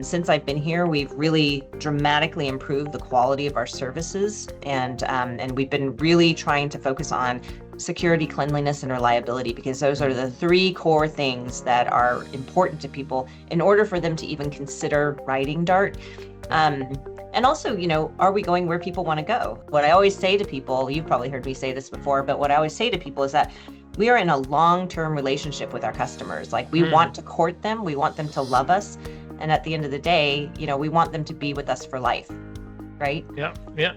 Since I've been here, we've really dramatically improved the quality of our services, and we've been really trying to focus on security, cleanliness, and reliability, because those are the three core things that are important to people in order for them to even consider riding Dart. And also, are we going where people want to go? What I always say to people, you've probably heard me say this before, but what I always say to people is that we are in a long-term relationship with our customers. Like, we want to court them, we want them to love us. And at the end of the day, we want them to be with us for life, right? Yeah.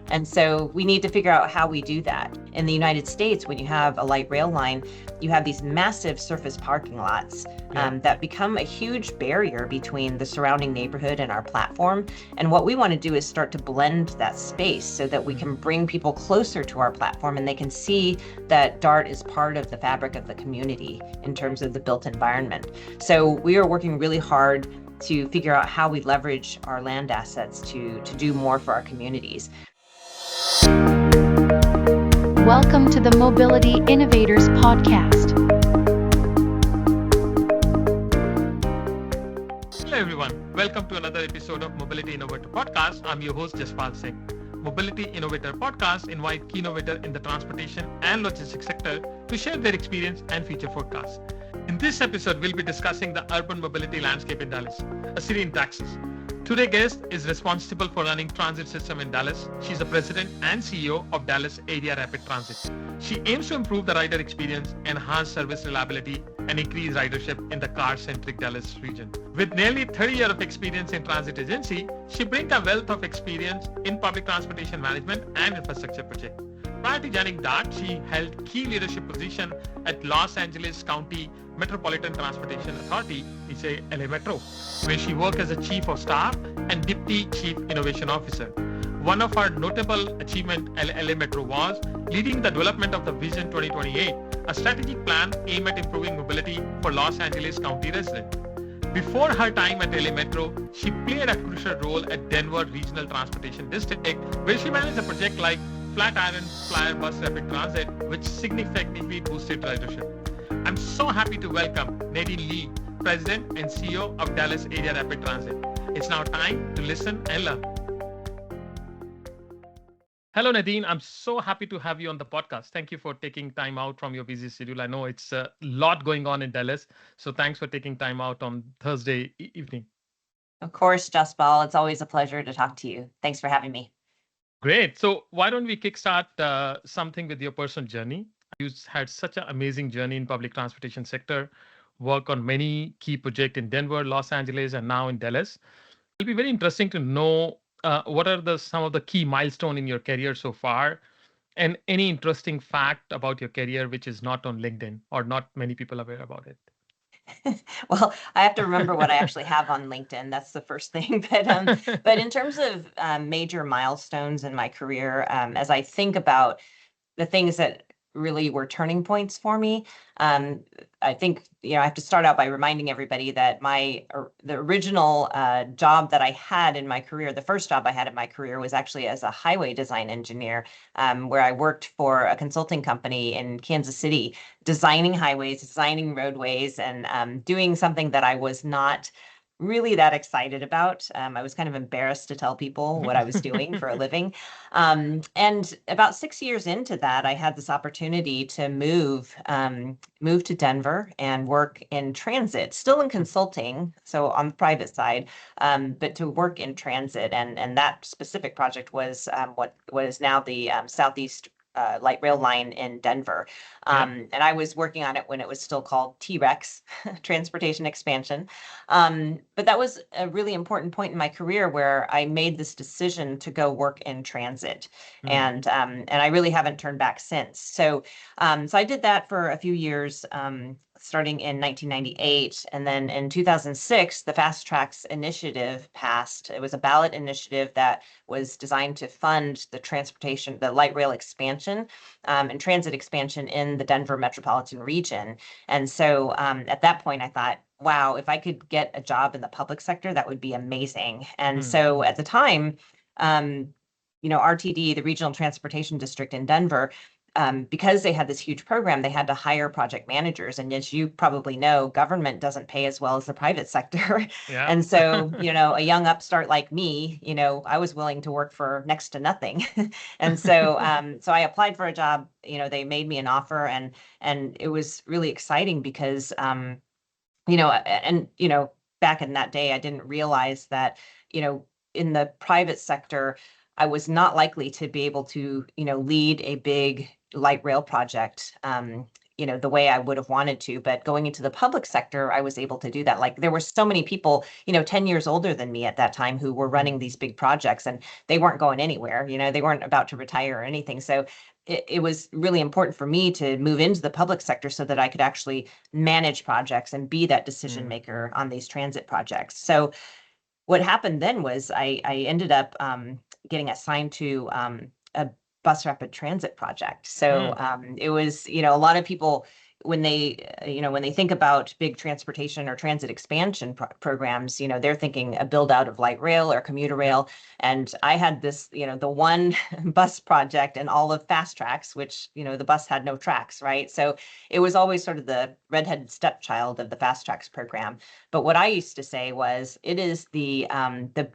And so we need to figure out how we do that. In the United States, when you have a light rail line, you have these massive surface parking lots that become a huge barrier between the surrounding neighborhood and our platform. And what we want to do is start to blend that space so that we can bring people closer to our platform, and they can see that Dart is part of the fabric of the community in terms of the built environment. So we are working really hard to figure out how we leverage our land assets to do more for our communities. Welcome to the Mobility Innovators podcast. Hello everyone, welcome to another episode of Mobility Innovator podcast. I'm your host Jaspal Singh. Mobility Innovator podcast invite key innovators in the transportation and logistics sector to share their experience and future forecasts. In this episode, we'll be discussing the urban mobility landscape in Dallas, a city in Texas. Today's guest is responsible for running transit system in Dallas. She's the president and CEO of Dallas Area Rapid Transit. She aims to improve the rider experience, enhance service reliability, and increase ridership in the car-centric Dallas region. With nearly 30 years of experience in transit agency, she brings a wealth of experience in public transportation management and infrastructure projects. Prior to joining DART, she held key leadership position at Los Angeles County Metropolitan Transportation Authority, LA Metro, where she worked as a chief of staff and deputy chief innovation officer. One of her notable achievements at LA Metro was leading the development of the Vision 2028, a strategic plan aimed at improving mobility for Los Angeles County residents. Before her time at LA Metro, she played a crucial role at Denver Regional Transportation District, where she managed a project like Flatiron Flyer Bus Rapid Transit, which significantly boosted ridership. I'm so happy to welcome Nadine Lee, President and CEO of Dallas Area Rapid Transit. It's now time to listen and learn. Hello, Nadine. I'm so happy to have you on the podcast. Thank you for taking time out from your busy schedule. I know it's a lot going on in Dallas, so thanks for taking time out on Thursday evening. Of course, Jaspal, it's always a pleasure to talk to you. Thanks for having me. Great. So why don't we kickstart something with your personal journey? You had such an amazing journey in public transportation sector, work on many key projects in Denver, Los Angeles, and now in Dallas. It'll be very interesting to know what are some of the key milestones in your career so far, and any interesting fact about your career which is not on LinkedIn or not many people are aware about it. Well, I have to remember what I actually have on LinkedIn. That's the first thing. But in terms of major milestones in my career, as I think about the things that really were turning points for me, I think I have to start out by reminding everybody that the original job that I had in my career, the first job I had in my career, was actually as a highway design engineer, where I worked for a consulting company in Kansas City, designing highways, designing roadways, and doing something that I was not really that excited about. I was kind of embarrassed to tell people what I was doing for a living. And about 6 years into that, I had this opportunity to move to Denver and work in transit, still in consulting, so on the private side, but to work in transit. And that specific project was what is now the Southeast light rail line in Denver. And I was working on it when it was still called T-Rex, Transportation Expansion. But that was a really important point in my career where I made this decision to go work in transit. And I really haven't turned back since. So I did that for a few years, starting in 1998. And then in 2006, the Fast Tracks initiative passed. It was a ballot initiative that was designed to fund the light rail expansion and transit expansion in the Denver Metropolitan region. And so at that point, I thought, wow, if I could get a job in the public sector, that would be amazing. And so at the time, RTD, the Regional Transportation District in Denver, because they had this huge program, they had to hire project managers. And as you probably know, government doesn't pay as well as the private sector. Yeah. And so, a young upstart like me, I was willing to work for next to nothing. And so, so I applied for a job, they made me an offer, and it was really exciting because, back in that day, I didn't realize that, in the private sector, I was not likely to be able to, lead a big light rail project, the way I would have wanted to. But going into the public sector, I was able to do that. Like there were so many people, 10 years older than me at that time who were running these big projects, and they weren't going anywhere. They weren't about to retire or anything. So it was really important for me to move into the public sector so that I could actually manage projects and be that decision maker on these transit projects. So what happened then was I ended up getting assigned to a bus rapid transit project. So it was, a lot of people when they think about big transportation or transit expansion programs, they're thinking a build out of light rail or commuter rail. And I had this, the one bus project and all of fast tracks, which, the bus had no tracks, right? So it was always sort of the redheaded stepchild of the fast tracks program. But what I used to say was it is the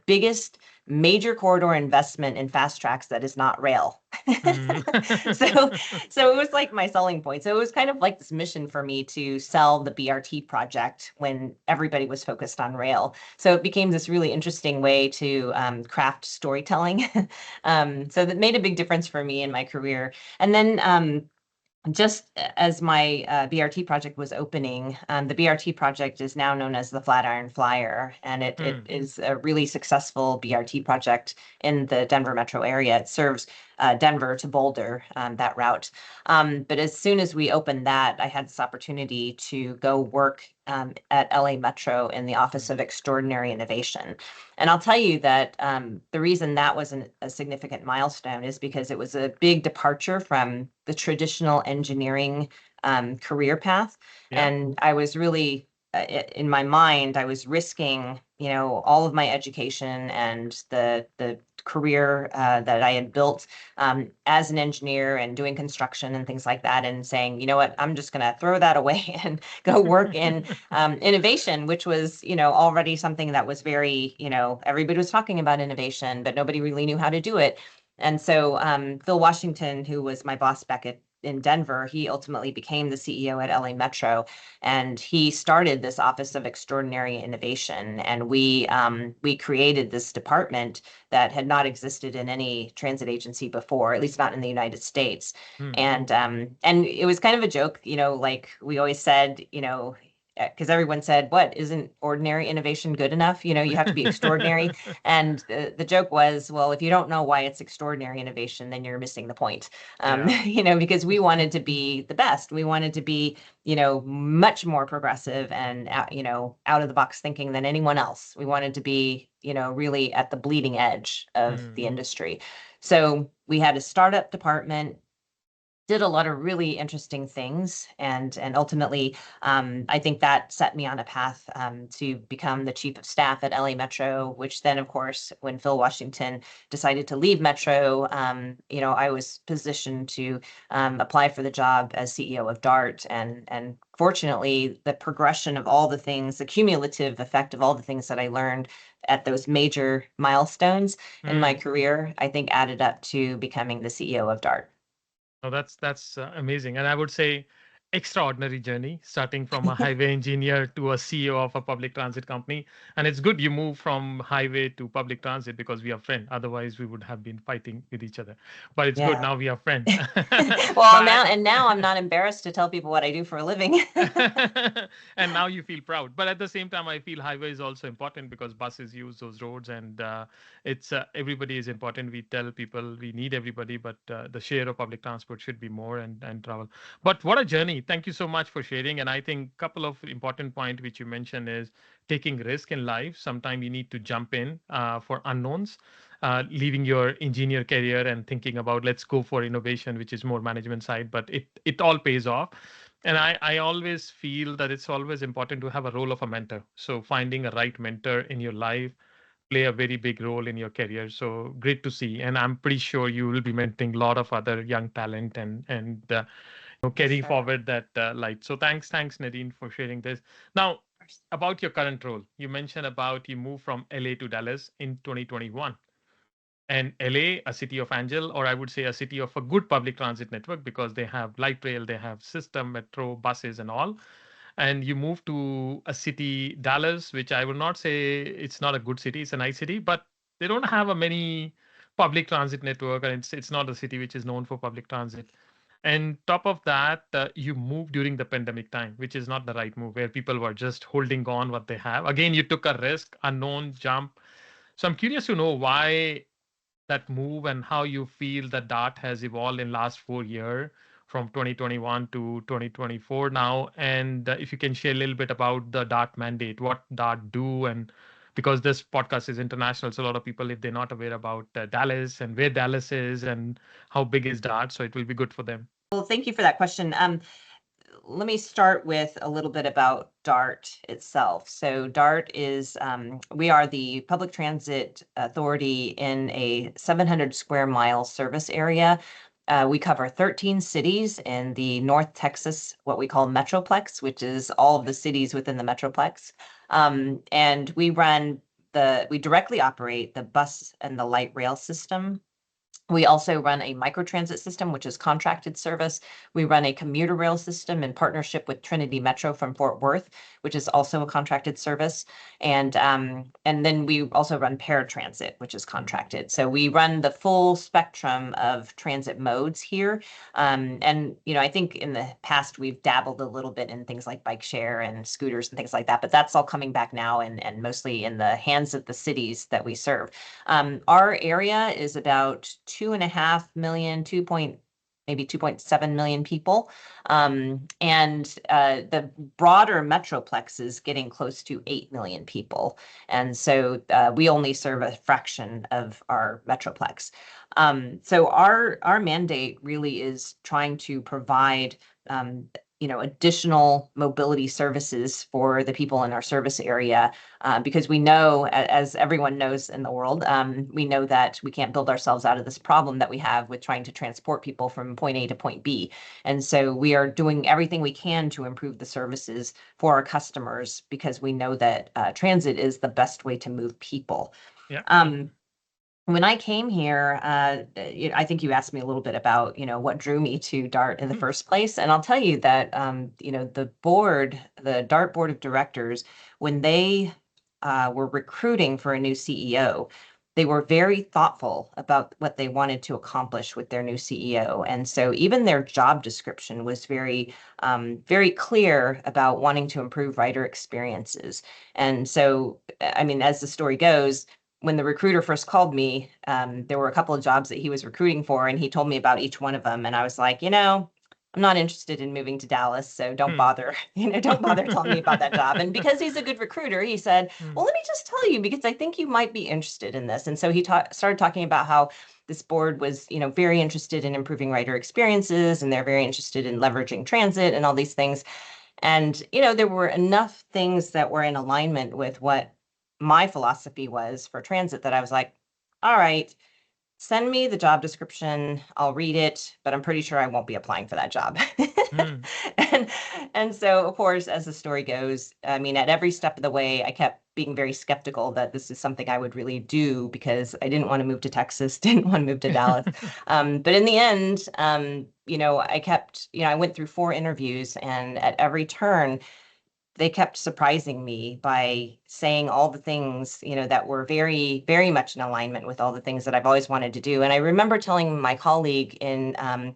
biggest major corridor investment in fast tracks that is not rail. So it was like my selling point. So it was kind of like this mission for me to sell the BRT project when everybody was focused on rail. So it became this really interesting way to craft storytelling. So that made a big difference for me in my career. And then just as my BRT project was opening, the BRT project is now known as the Flatiron Flyer, and it is a really successful BRT project in the Denver metro area. It serves Denver to Boulder, that route. But as soon as we opened that, I had this opportunity to go work at LA Metro in the Office of Extraordinary Innovation. And I'll tell you that the reason that was a significant milestone is because it was a big departure from the traditional engineering career path. Yeah. And I was really, in my mind, I was risking, all of my education and the career that I had built as an engineer and doing construction and things like that, and saying, you know what, I'm just going to throw that away and go work in innovation, which was, already something that was very, everybody was talking about innovation, but nobody really knew how to do it. And so Phil Washington, who was my boss back in Denver, he ultimately became the CEO at LA Metro, and he started this Office of Extraordinary Innovation. And we created this department that had not existed in any transit agency before, at least not in the United States. And it was kind of a joke, like we always said, because everyone said, what, isn't ordinary innovation good enough? You have to be extraordinary. And the joke was, well, if you don't know why it's extraordinary innovation, then you're missing the point. Because we wanted to be the best. We wanted to be, much more progressive and, out of the box thinking than anyone else. We wanted to be, really at the bleeding edge of the industry. So we had a startup department, did a lot of really interesting things, and ultimately, I think that set me on a path to become the chief of staff at LA Metro. Which then, of course, when Phil Washington decided to leave Metro, I was positioned to apply for the job as CEO of DART, and fortunately, the progression of all the things, the cumulative effect of all the things that I learned at those major milestones in my career, I think added up to becoming the CEO of DART. Oh, that's amazing. And I would say extraordinary journey, starting from a highway engineer to a CEO of a public transit company. And it's good you move from highway to public transit because we are friends. Otherwise, we would have been fighting with each other. But it's good now we are friends. Well, now I'm not embarrassed to tell people what I do for a living. And now you feel proud. But at the same time, I feel highway is also important because buses use those roads, and it's everybody is important. We tell people we need everybody, but the share of public transport should be more and travel. But what a journey. Thank you so much for sharing. And I think a couple of important points which you mentioned is taking risk in life. Sometimes you need to jump in for unknowns, leaving your engineer career and thinking about let's go for innovation, which is more management side, but it all pays off. And I always feel that it's always important to have a role of a mentor. So finding a right mentor in your life, play a very big role in your career. So great to see. And I'm pretty sure you will be mentoring a lot of other young talent and carry Sure. forward that light. So thanks, Nadine, for sharing this. Now, about your current role, you mentioned about you moved from LA to Dallas in 2021. And LA, a city of angel, or I would say a city of a good public transit network because they have light rail, they have system, metro, buses, and all. And you move to a city, Dallas, which I will not say it's not a good city, it's a nice city, but they don't have a many public transit network, and it's not a city which is known for public transit. And top of that, you moved during the pandemic time, which is not the right move, where people were just holding on what they have. Again, you took a risk, unknown jump. So I'm curious to know why that move and how you feel that Dart has evolved in last 4 years from 2021 to 2024 now. And if you can share a little bit about the Dart mandate, what Dart do, and because this podcast is international, so a lot of people, if they're not aware about Dallas and where Dallas is and how big is Dart, so it will be good for them. Well, thank you for that question. Let me start with a little bit about DART itself. So DART is, we are the public transit authority in a 700 square mile service area. We cover 13 cities in the North Texas, what we call Metroplex, which is all of the cities within the Metroplex. And we directly operate the bus and the light rail system. We also run a microtransit system, which is contracted service. We run a commuter rail system in partnership with Trinity Metro from Fort Worth, which is also a contracted service. And then we also run paratransit, which is contracted. So we run the full spectrum of transit modes here. And I think in the past we've dabbled a little bit in things like bike share and scooters and things like that, but that's all coming back now and mostly in the hands of the cities that we serve. Our area is about 2.5 million, maybe 2.7 million people. And the broader Metroplex is getting close to 8 million people. And so we only serve a fraction of our Metroplex. So our mandate really is trying to provide additional mobility services for the people in our service area, because we know, as everyone knows in the world, we know that we can't build ourselves out of this problem that we have with trying to transport people from point A to point B. And so we are doing everything we can to improve the services for our customers because we know that transit is the best way to move people. Yeah. When I came here, I think you asked me a little bit about, what drew me to DART in the first place. And I'll tell you that, the DART board of directors, when they were recruiting for a new CEO, they were very thoughtful about what they wanted to accomplish with their new CEO. And so even their job description was very, very clear about wanting to improve rider experiences. And so, I mean, as the story goes, when the recruiter first called me, there were a couple of jobs that he was recruiting for, and he told me about each one of them. And I was like, I'm not interested in moving to Dallas, so don't bother, don't bother telling me about that job. And because he's a good recruiter, he said, well, let me just tell you, because I think you might be interested in this. And so he started talking about how this board was, very interested in improving rider experiences, and they're very interested in leveraging transit and all these things. And, there were enough things that were in alignment with what my philosophy was for transit that I was like, all right, send me the job description. I'll read it, but I'm pretty sure I won't be applying for that job. And so, of course, as the story goes, I mean, at every step of the way, I kept being very skeptical that this is something I would really do because I didn't want to move to Texas, didn't want to move to Dallas. But in the end, I went through 4 interviews, and at every turn, they kept surprising me by saying all the things, that were very, very much in alignment with all the things that I've always wanted to do. And I remember telling my colleague at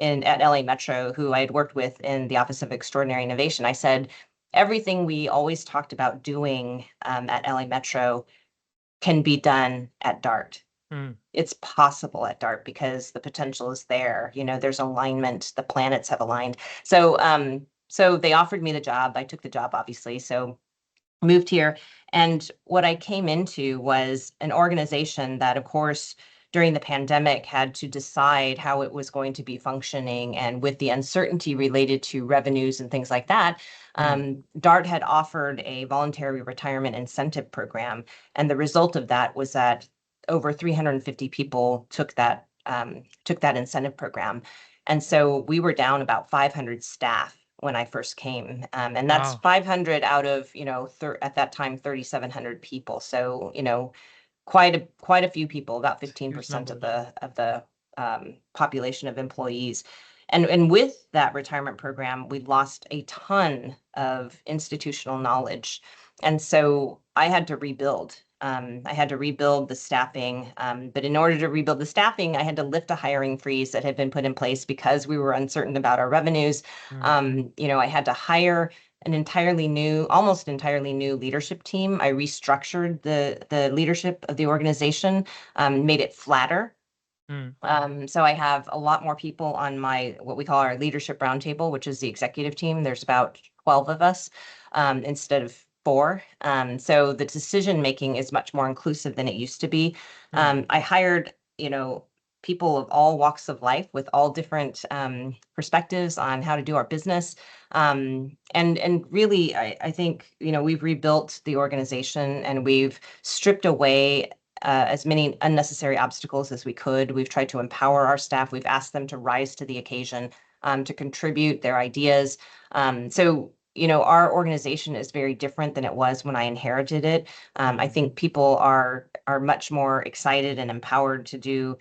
LA Metro, who I had worked with in the Office of Extraordinary Innovation, I said, everything we always talked about doing at LA Metro can be done at DART. It's possible at DART because the potential is there. There's alignment, the planets have aligned. So they offered me the job. I took the job, obviously. So moved here. And what I came into was an organization that, of course, during the pandemic had to decide how it was going to be functioning. And with the uncertainty related to revenues and things like that, DART had offered a voluntary retirement incentive program, and the result of that was that over 350 people took that incentive program. And so we were down about 500 staff when I first came. And that's Wow. 500 out of, at that time, 3,700 people. So, quite a few people, about It's a huge 15% number. of the population of employees. And with that retirement program, we lost a ton of institutional knowledge. And so I had to rebuild. I had to rebuild the staffing. But in order to rebuild the staffing, I had to lift a hiring freeze that had been put in place because we were uncertain about our revenues. I had to hire an almost entirely new leadership team. I restructured the leadership of the organization, made it flatter. So I have a lot more people on what we call our leadership roundtable, which is the executive team. There's about 12 of us, instead of 4. So the decision making is much more inclusive than it used to be. I hired, people of all walks of life with all different perspectives on how to do our business. And really, I think, we've rebuilt the organization and we've stripped away as many unnecessary obstacles as we could. We've tried to empower our staff. We've asked them to rise to the occasion, to contribute their ideas. So, our organization is very different than it was when I inherited it. I think people are much more excited and empowered to do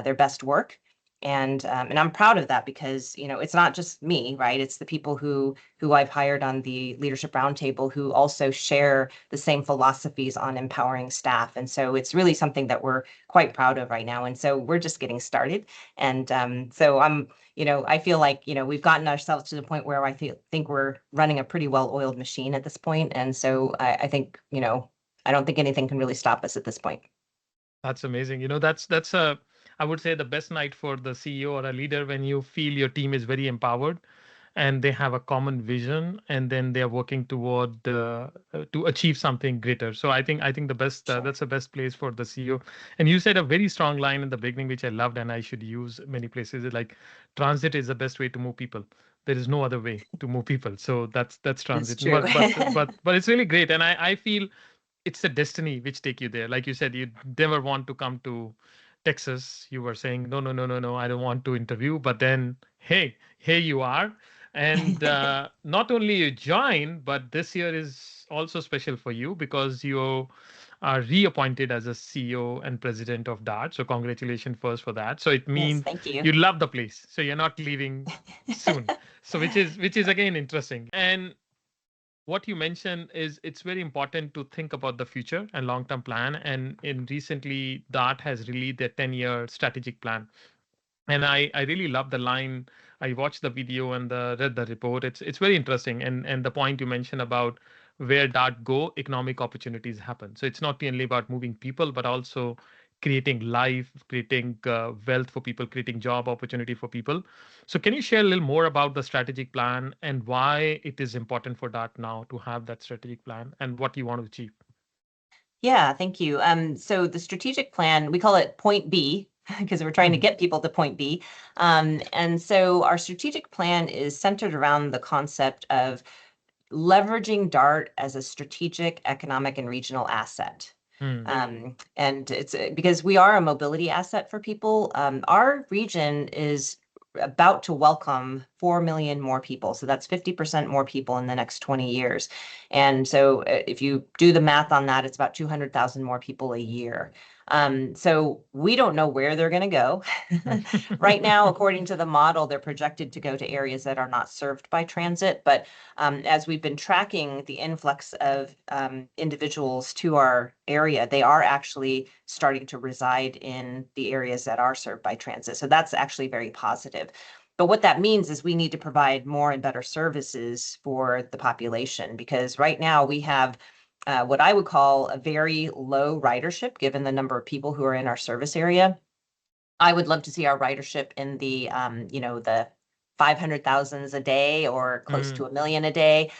their best work. And I'm proud of that because, it's not just me, right? It's the people who I've hired on the leadership roundtable who also share the same philosophies on empowering staff. And so it's really something that we're quite proud of right now. And so we're just getting started. And so I feel like, we've gotten ourselves to the point where I think we're running a pretty well-oiled machine at this point. And so I think, I don't think anything can really stop us at this point. That's amazing. I would say the best night for the CEO or a leader when you feel your team is very empowered and they have a common vision and then they're working toward to achieve something greater. So I think the best that's the best place for the CEO. And you said a very strong line in the beginning, which I loved and I should use many places. It's like transit is the best way to move people. There is no other way to move people. So that's It's transit. true. But it's really great. And I feel it's the destiny which take you there. Like you said, you never want to come to Texas. You were saying, no, no, no, no, no, I don't want to interview. But then, hey, here you are. And not only you join, but this year is also special for you because you are reappointed as a CEO and president of DART. So congratulations first for that. So it Yes, means thank you. you love the place. So you're not leaving soon. So which is again interesting. And what you mentioned is it's very important to think about the future and long-term plan. And in recently, DART has released their 10-year strategic plan. And I really love the line. I watched the video and read the report. It's very interesting. And the point you mentioned about where DART go, economic opportunities happen. So it's not only about moving people, but also creating life, creating wealth for people, creating job opportunity for people. So can you share a little more about the strategic plan and why it is important for DART now to have that strategic plan and what you want to achieve? Yeah, thank you. So the strategic plan, we call it point B because we're trying to get people to point B. And so our strategic plan is centered around the concept of leveraging DART as a strategic economic and regional asset. And it's because we are a mobility asset for people. Our region is about to welcome 4 million more people. So that's 50% more people in the next 20 years. And so if you do the math on that, it's about 200,000 more people a year. So we don't know where they're going to go. Right now, according to the model, they're projected to go to areas that are not served by transit. But as we've been tracking the influx of individuals to our area, they are actually starting to reside in the areas that are served by transit. So that's actually very positive. But what that means is we need to provide more and better services for the population because right now we have what I would call a very low ridership given the number of people who are in our service area. I would love to see our ridership in the 500,000s a day or close to 1 million a day.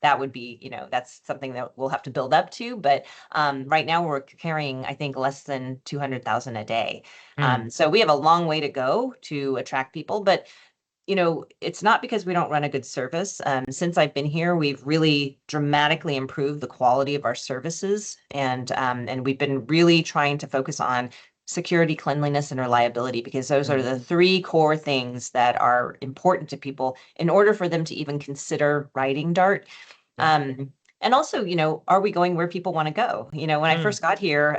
That would be, that's something that we'll have to build up to. But right now we're carrying, I think, less than 200,000 a day. So we have a long way to go to attract people. But it's not because we don't run a good service. Since I've been here, we've really dramatically improved the quality of our services, and we've been really trying to focus on security, cleanliness, and reliability, because those are the three core things that are important to people in order for them to even consider riding Dart. And also, are we going where people want to go? When I first got here,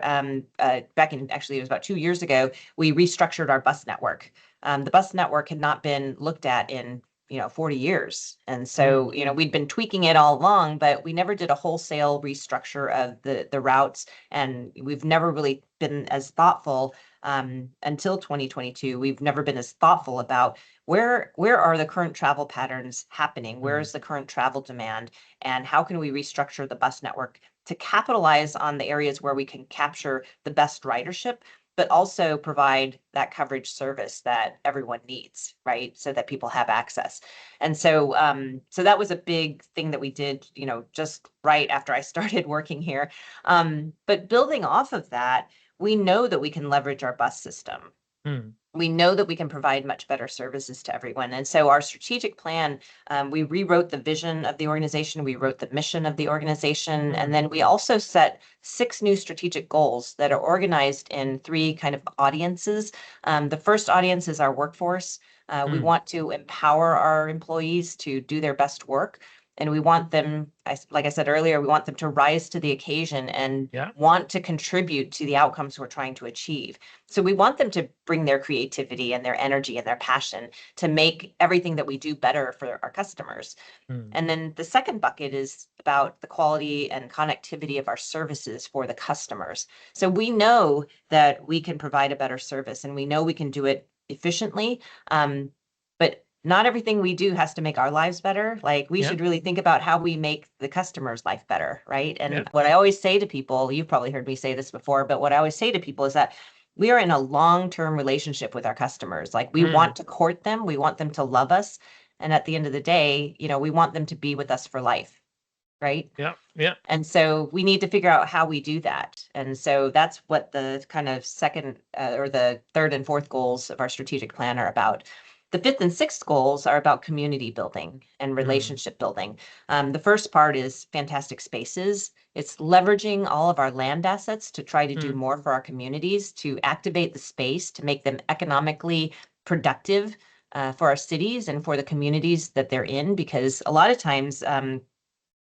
back in, actually, it was about 2 years ago, we restructured our bus network. The bus network had not been looked at in 40 years. And so, we'd been tweaking it all along, but we never did a wholesale restructure of the routes. And we've never really been as thoughtful until 2022. We've never been as thoughtful about where are the current travel patterns happening? Where is the current travel demand? And how can we restructure the bus network to capitalize on the areas where we can capture the best ridership, but also provide that coverage service that everyone needs, right? So that people have access. And so, so that was a big thing that we did, just right after I started working here. But building off of that, we know that we can leverage our bus system. We know that we can provide much better services to everyone. And so our strategic plan, we rewrote the vision of the organization, we wrote the mission of the organization, and then we also set 6 new strategic goals that are organized in 3 kind of audiences. The first audience is our workforce. We want to empower our employees to do their best work. And we want them, like I said earlier, we want them to rise to the occasion and want to contribute to the outcomes we're trying to achieve. So we want them to bring their creativity and their energy and their passion to make everything that we do better for our customers. And then the second bucket is about the quality and connectivity of our services for the customers. So we know that we can provide a better service, and we know we can do it efficiently. But not everything we do has to make our lives better. Like, we should really think about how we make the customer's life better, right? And what I always say to people, you've probably heard me say this before, but what I always say to people is that we are in a long-term relationship with our customers. Like, we want to court them, we want them to love us. And at the end of the day, we want them to be with us for life, right? Yeah. And so we need to figure out how we do that. And so that's what the kind of second or the third and fourth goals of our strategic plan are about. The fifth and sixth goals are about community building and relationship building. The first part is fantastic spaces. It's leveraging all of our land assets to try to do more for our communities, to activate the space, to make them economically productive for our cities and for the communities that they're in. Because a lot of times,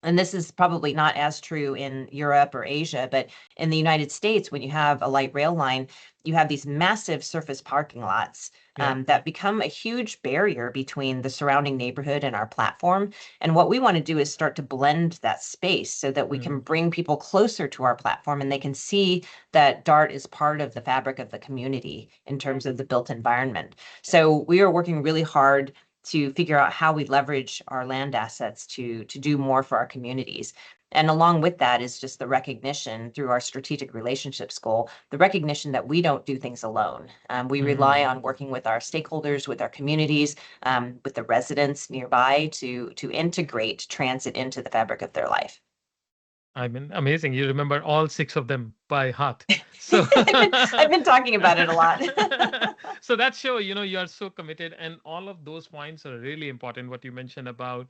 and this is probably not as true in Europe or Asia, but in the United States, when you have a light rail line, you have these massive surface parking lots that become a huge barrier between the surrounding neighborhood and our platform. And what we want to do is start to blend that space so that we can bring people closer to our platform, and they can see that Dart is part of the fabric of the community in terms of the built environment. So we are working really hard to figure out how we leverage our land assets to do more for our communities. And along with that is just the recognition through our strategic relationships goal, the recognition that we don't do things alone. We rely on working with our stakeholders, with our communities, with the residents nearby to integrate transit into the fabric of their life. I mean, amazing. You remember all 6 of them by heart. So I've been talking about it a lot. So that shows, you are so committed, and all of those points are really important. What you mentioned about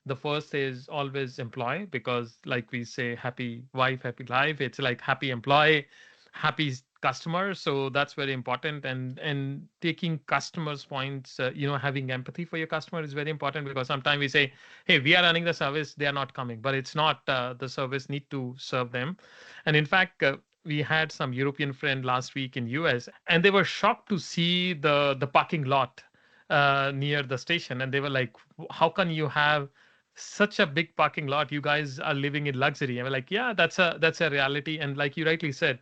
the first is always employee, because like we say, happy wife, happy life. It's like happy employee, happy customer. So that's very important. And taking customers' points, having empathy for your customer is very important, because sometimes we say, hey, we are running the service, they are not coming, but it's not. The service need to serve them. And in fact, we had some European friend last week in US, and they were shocked to see the parking lot near the station, and they were like, how can you have such a big parking lot? You guys are living in luxury. And we're like, yeah, that's a reality. And like you rightly said,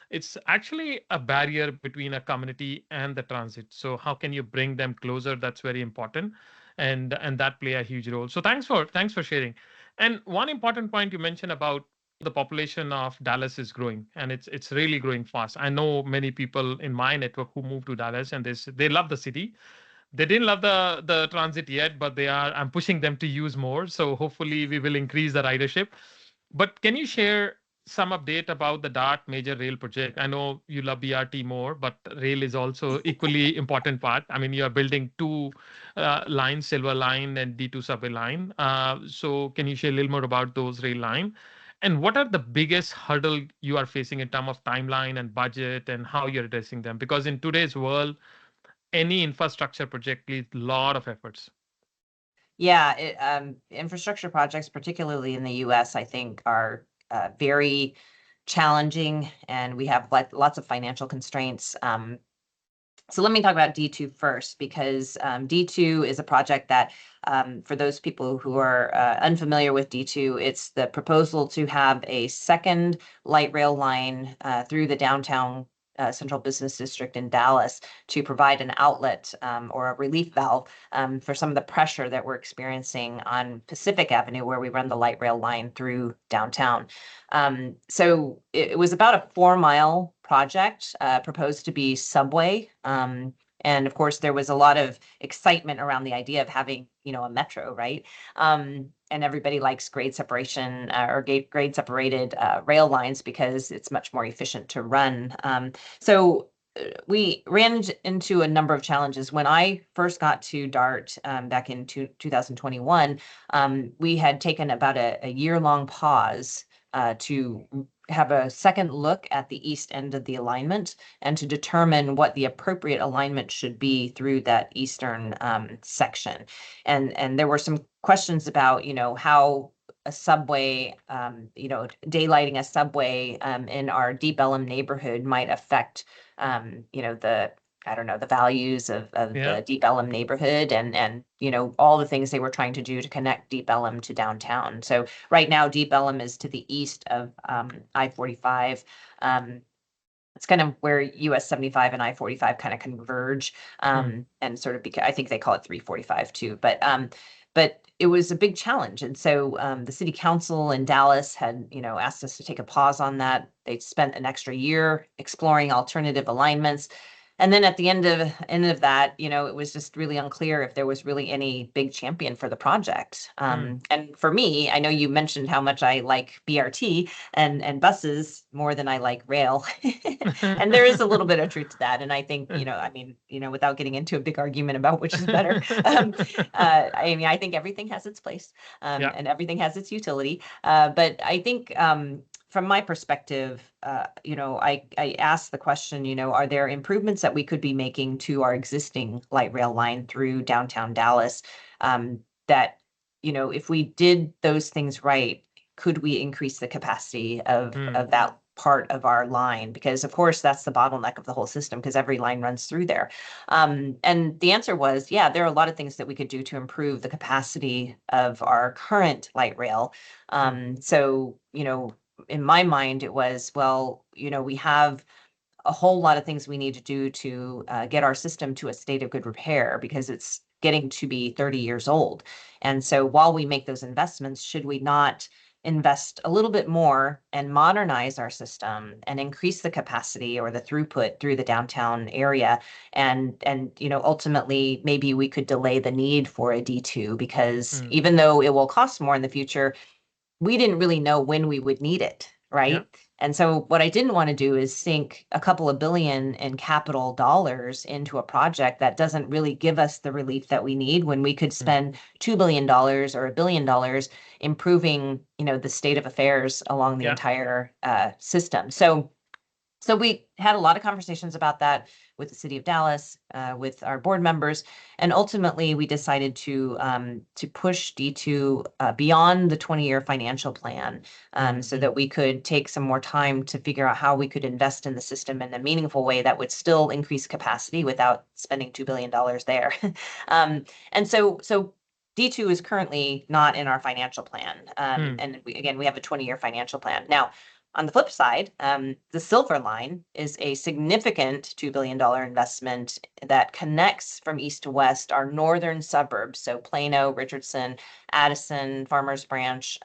it's actually a barrier between a community and the transit. So how can you bring them closer? That's very important, and that play a huge role. So thanks for sharing. And one important point you mentioned about the population of Dallas is growing, and it's really growing fast. I know many people in my network who moved to Dallas, and they love the city. They didn't love the transit yet, but I'm pushing them to use more. So hopefully we will increase the ridership. But can you share some update about the DART major rail project? I know you love BRT more, but rail is also equally important part. I mean, you are building two lines, Silver Line and D2 subway line. So can you share a little more about those rail line? And what are the biggest hurdle you are facing in terms of timeline and budget and how you're addressing them? Because in today's world, any infrastructure project needs a lot of efforts. Yeah, infrastructure projects, particularly in the US, I think are very challenging, and we have lots of financial constraints. So let me talk about D2 first, because D2 is a project that, for those people who are unfamiliar with D2, it's the proposal to have a second light rail line through the downtown Central Business District in Dallas to provide an outlet or a relief valve for some of the pressure that we're experiencing on Pacific Avenue, where we run the light rail line through downtown. So it was about a 4-mile project proposed to be subway. And of course, there was a lot of excitement around the idea of having, a metro, right? And everybody likes grade separation or grade separated rail lines because it's much more efficient to run. So we ran into a number of challenges. When I first got to DART back in 2021, we had taken about a year-long pause to have a second look at the east end of the alignment and to determine what the appropriate alignment should be through that eastern section. And there were some questions about, how a subway, daylighting a subway in our Deep Ellum neighborhood might affect, the values of Yeah. the Deep Ellum neighborhood and all the things they were trying to do to connect Deep Ellum to downtown. So right now, Deep Ellum is to the east of I-45. It's kind of where US 75 and I-45 kind of converge, and sort of I think they call it 345 too. But it was a big challenge. And so the city council in Dallas had, asked us to take a pause on that. They spent an extra year exploring alternative alignments. And then at the end of that, it was just really unclear if there was really any big champion for the project. And for me, I know you mentioned how much I like BRT and buses more than I like rail. And there is a little bit of truth to that. And I think, without getting into a big argument about which is better, I think everything has its place, and everything has its utility. But I think from my perspective, I asked the question, are there improvements that we could be making to our existing light rail line through downtown Dallas that, if we did those things right, could we increase the capacity of that part of our line? Because of course, that's the bottleneck of the whole system, because every line runs through there. And the answer was, yeah, there are a lot of things that we could do to improve the capacity of our current light rail. So, in my mind, it was, well, we have a whole lot of things we need to do to get our system to a state of good repair, because it's getting to be 30 years old. And so while we make those investments, should we not invest a little bit more and modernize our system and increase the capacity or the throughput through the downtown area? And ultimately, maybe we could delay the need for a D2, because even though it will cost more in the future, we didn't really know when we would need it, right? Yeah. And so what I didn't want to do is sink a couple of billion in capital dollars into a project that doesn't really give us the relief that we need, when we could spend $2 billion or $1 billion improving, the state of affairs along the entire system. So we had a lot of conversations about that with the city of Dallas, with our board members, and ultimately we decided to push D2 beyond the 20-year financial plan, so that we could take some more time to figure out how we could invest in the system in a meaningful way that would still increase capacity without spending $2 billion there. And so D2 is currently not in our financial plan. And we have a 20-year financial plan. Now, on the flip side, the Silver Line is a significant $2 billion investment that connects from east to west our northern suburbs. So Plano, Richardson, Addison, Farmers Branch,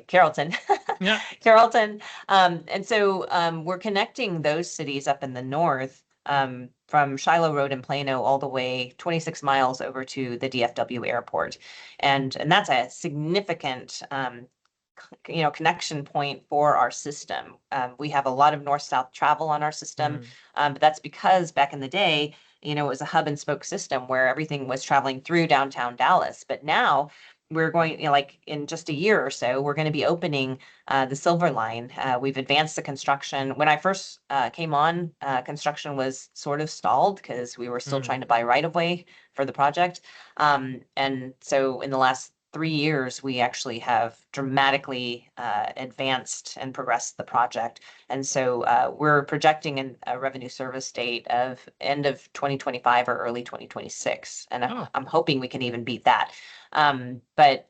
Carrollton. Yeah. Carrollton. And so we're connecting those cities up in the north, from Shiloh Road in Plano all the way 26 miles over to the DFW airport. And that's a significant connection point for our system. We have a lot of north-south travel on our system, but that's because back in the day, it was a hub and spoke system where everything was traveling through downtown Dallas. But now we're going, like in just a year or so, we're going to be opening the Silver Line. We've advanced the construction. When I first came on, construction was sort of stalled because we were still trying to buy right of way for the project. And so in the last 3 years, we actually have dramatically advanced and progressed the project. And so we're projecting a revenue service date of end of 2025 or early 2026. And I'm hoping we can even beat that. But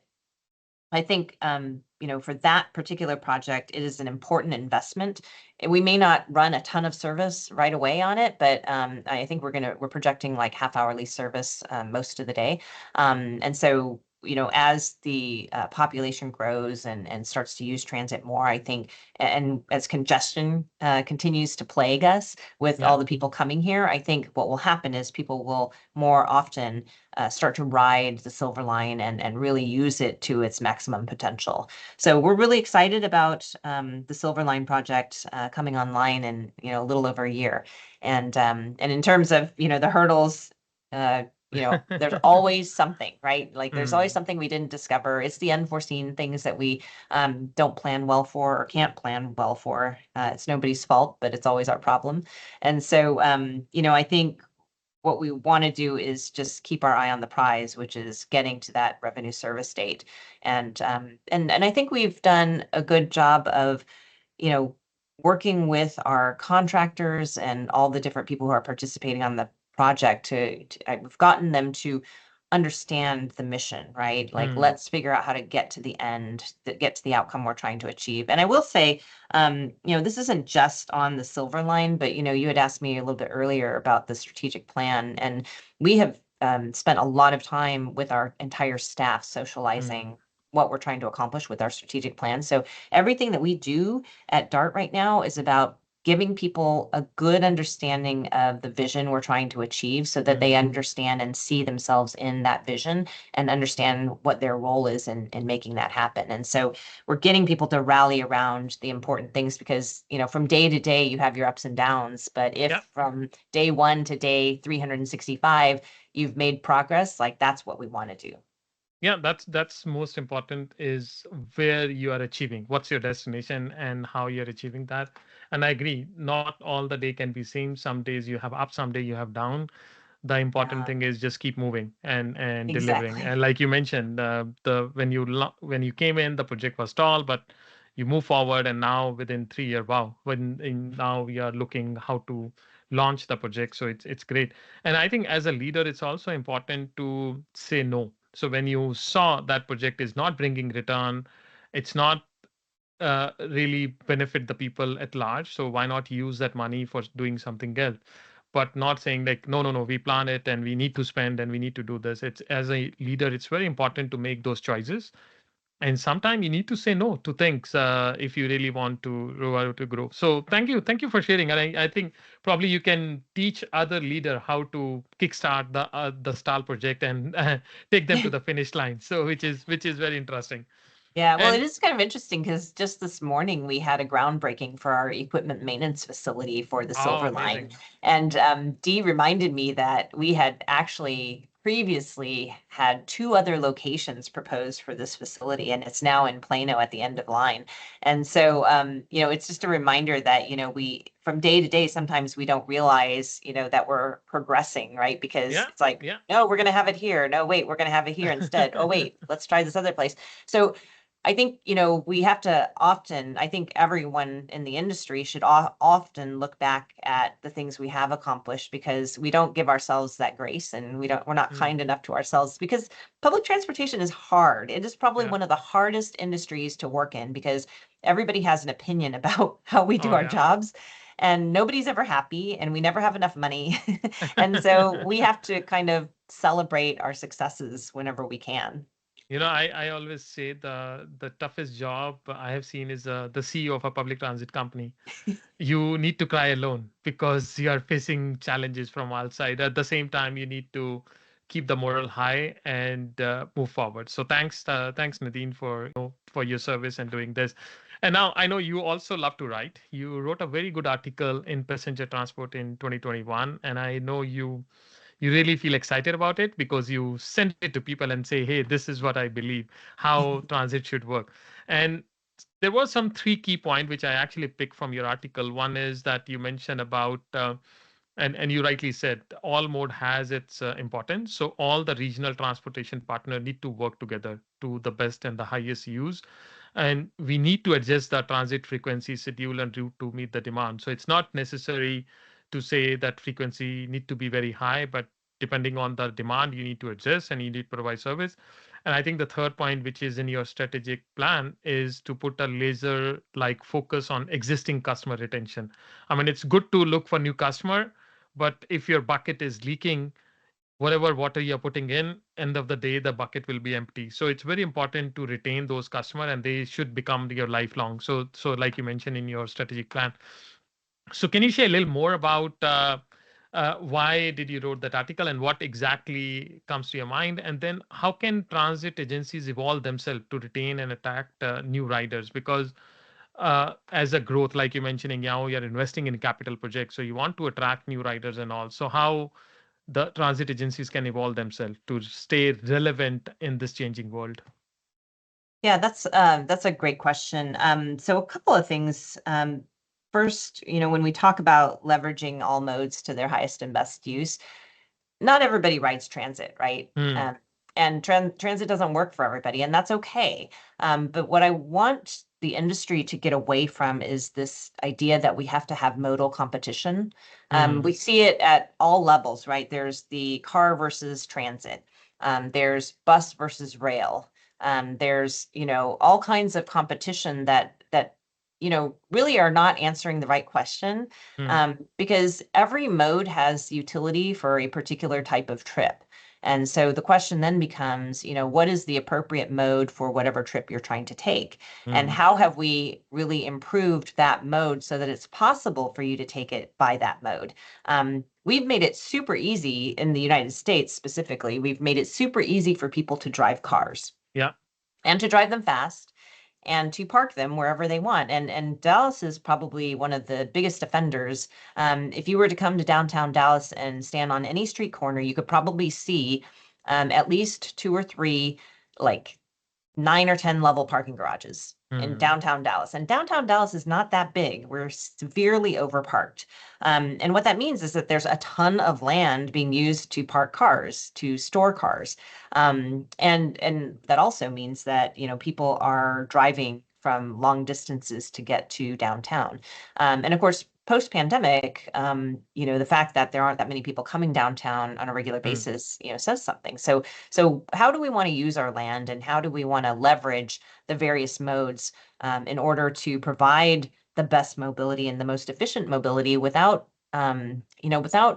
I think, for that particular project, it is an important investment. We may not run a ton of service right away on it, but I think we're projecting like half-hourly service most of the day. And so, as the population grows and starts to use transit more, I think, and as congestion continues to plague us with all the people coming here, I think what will happen is people will more often start to ride the Silver Line and really use it to its maximum potential. So we're really excited about the Silver Line project coming online in a little over a year. And in terms of the hurdles, there's always something, right? Like there's always something we didn't discover. It's the unforeseen things that we don't plan well for or can't plan well for. It's nobody's fault, but it's always our problem. And so, I think what we want to do is just keep our eye on the prize, which is getting to that revenue service date. And I think we've done a good job of, working with our contractors and all the different people who are participating on the project we've gotten them to understand the mission, right? Like, let's figure out how to get to the end, get to the outcome we're trying to achieve. And I will say, this isn't just on the Silver Line, but, you had asked me a little bit earlier about the strategic plan, and we have spent a lot of time with our entire staff socializing what we're trying to accomplish with our strategic plan. So everything that we do at DART right now is about giving people a good understanding of the vision we're trying to achieve so that they understand and see themselves in that vision and understand what their role is in making that happen. And so we're getting people to rally around the important things because, from day to day, you have your ups and downs. But if from day 1 to day 365, you've made progress, like that's what we want to do. Yeah, that's most important is where you are achieving, what's your destination and how you're achieving that. And I agree, not all the day can be same. Some days you have up, some day you have down. The important thing is just keep moving and delivering. Exactly. And like you mentioned, when you came in, the project was stall, but you move forward, and now within 3 year, wow, now we are looking how to launch the project. So it's great. And I think as a leader, it's also important to say no. So when you saw that project is not bringing return, it's not really benefit the people at large. So why not use that money for doing something else? But not saying like, no, no, no, we plan it and we need to spend and we need to do this. It's as a leader, it's very important to make those choices. And sometimes you need to say no to things if you really want to grow. So thank you for sharing. And I think probably you can teach other leader how to kickstart the stall project and take them to the finish line. So which is very interesting. Yeah, well, it And is kind of interesting because just this morning we had a groundbreaking for our equipment maintenance facility for the oh, Silver Line. amazing. And Dee reminded me that we had actually previously had 2 other locations proposed for this facility, and it's now in Plano at the end of line. And so, it's just a reminder that, we from day to day, sometimes we don't realize, that we're progressing, right? Because Yeah, it's like, yeah. no, we're going to have it here. No, wait, we're going to have it here instead. Oh, wait, let's try this other place. So I think, we have to often, I think everyone in the industry should often look back at the things we have accomplished because we don't give ourselves that grace and we're not kind enough to ourselves because public transportation is hard. It is probably Yeah. one of the hardest industries to work in because everybody has an opinion about how we do Oh, our yeah. jobs and nobody's ever happy and we never have enough money. And so we have to kind of celebrate our successes whenever we can. I always say the toughest job I have seen is the CEO of a public transit company. You need to cry alone because you are facing challenges from outside. At the same time, you need to keep the moral high and move forward. So thanks, Nadine, for for your service and doing this. And now I know you also love to write. You wrote a very good article in Passenger Transport in 2021, and I know you really feel excited about it because you send it to people and say, hey, this is what I believe, how transit should work. And there were some three key points which I actually picked from your article. One is that you mentioned about and you rightly said all mode has its importance, so all the regional transportation partner need to work together to the best and the highest use, and we need to adjust the transit frequency, schedule and route to meet the demand. So it's not necessary to say that frequency need to be very high, but depending on the demand you need to adjust and you need to provide service. And I think the third point, which is in your strategic plan, is to put a laser like focus on existing customer retention. I mean, it's good to look for new customer, but if your bucket is leaking, whatever water you're putting in, end of the day, the bucket will be empty. So it's very important to retain those customers and they should become your lifelong. So like you mentioned in your strategic plan. So can you share a little more about why did you wrote that article and what exactly comes to your mind? And then how can transit agencies evolve themselves to retain and attract new riders? Because as a growth, like you mentioning, now you're investing in capital projects, so you want to attract new riders and all. So how the transit agencies can evolve themselves to stay relevant in this changing world? Yeah, that's a great question. So a couple of things. First, when we talk about leveraging all modes to their highest and best use, not everybody rides transit, right? Hmm. And transit doesn't work for everybody, and that's okay. But what I want the industry to get away from is this idea that we have to have modal competition. We Hmm. see it at all levels, right? There's the car versus transit. There's bus versus rail. There's, all kinds of competition that really are not answering the right question, Hmm. because every mode has utility for a particular type of trip. And so the question then becomes, what is the appropriate mode for whatever trip you're trying to take? And Hmm. how have we really improved that mode so that it's possible for you to take it by that mode? We've made it super easy in the United States specifically. We've made it super easy for people to drive cars Yeah. and to drive them fast and to park them wherever they want. And Dallas is probably one of the biggest offenders. If you were to come to downtown Dallas and stand on any street corner, you could probably see at least two or three, like 9 or 10 level parking garages in Hmm. downtown Dallas. And downtown Dallas is not that big. We're severely overparked. And what that means is that there's a ton of land being used to park cars, to store cars. And that also means that, people are driving from long distances to get to downtown. And of course, post-pandemic, the fact that there aren't that many people coming downtown on a regular Hmm. basis, says something. So how do we want to use our land and how do we want to leverage the various modes in order to provide the best mobility and the most efficient mobility without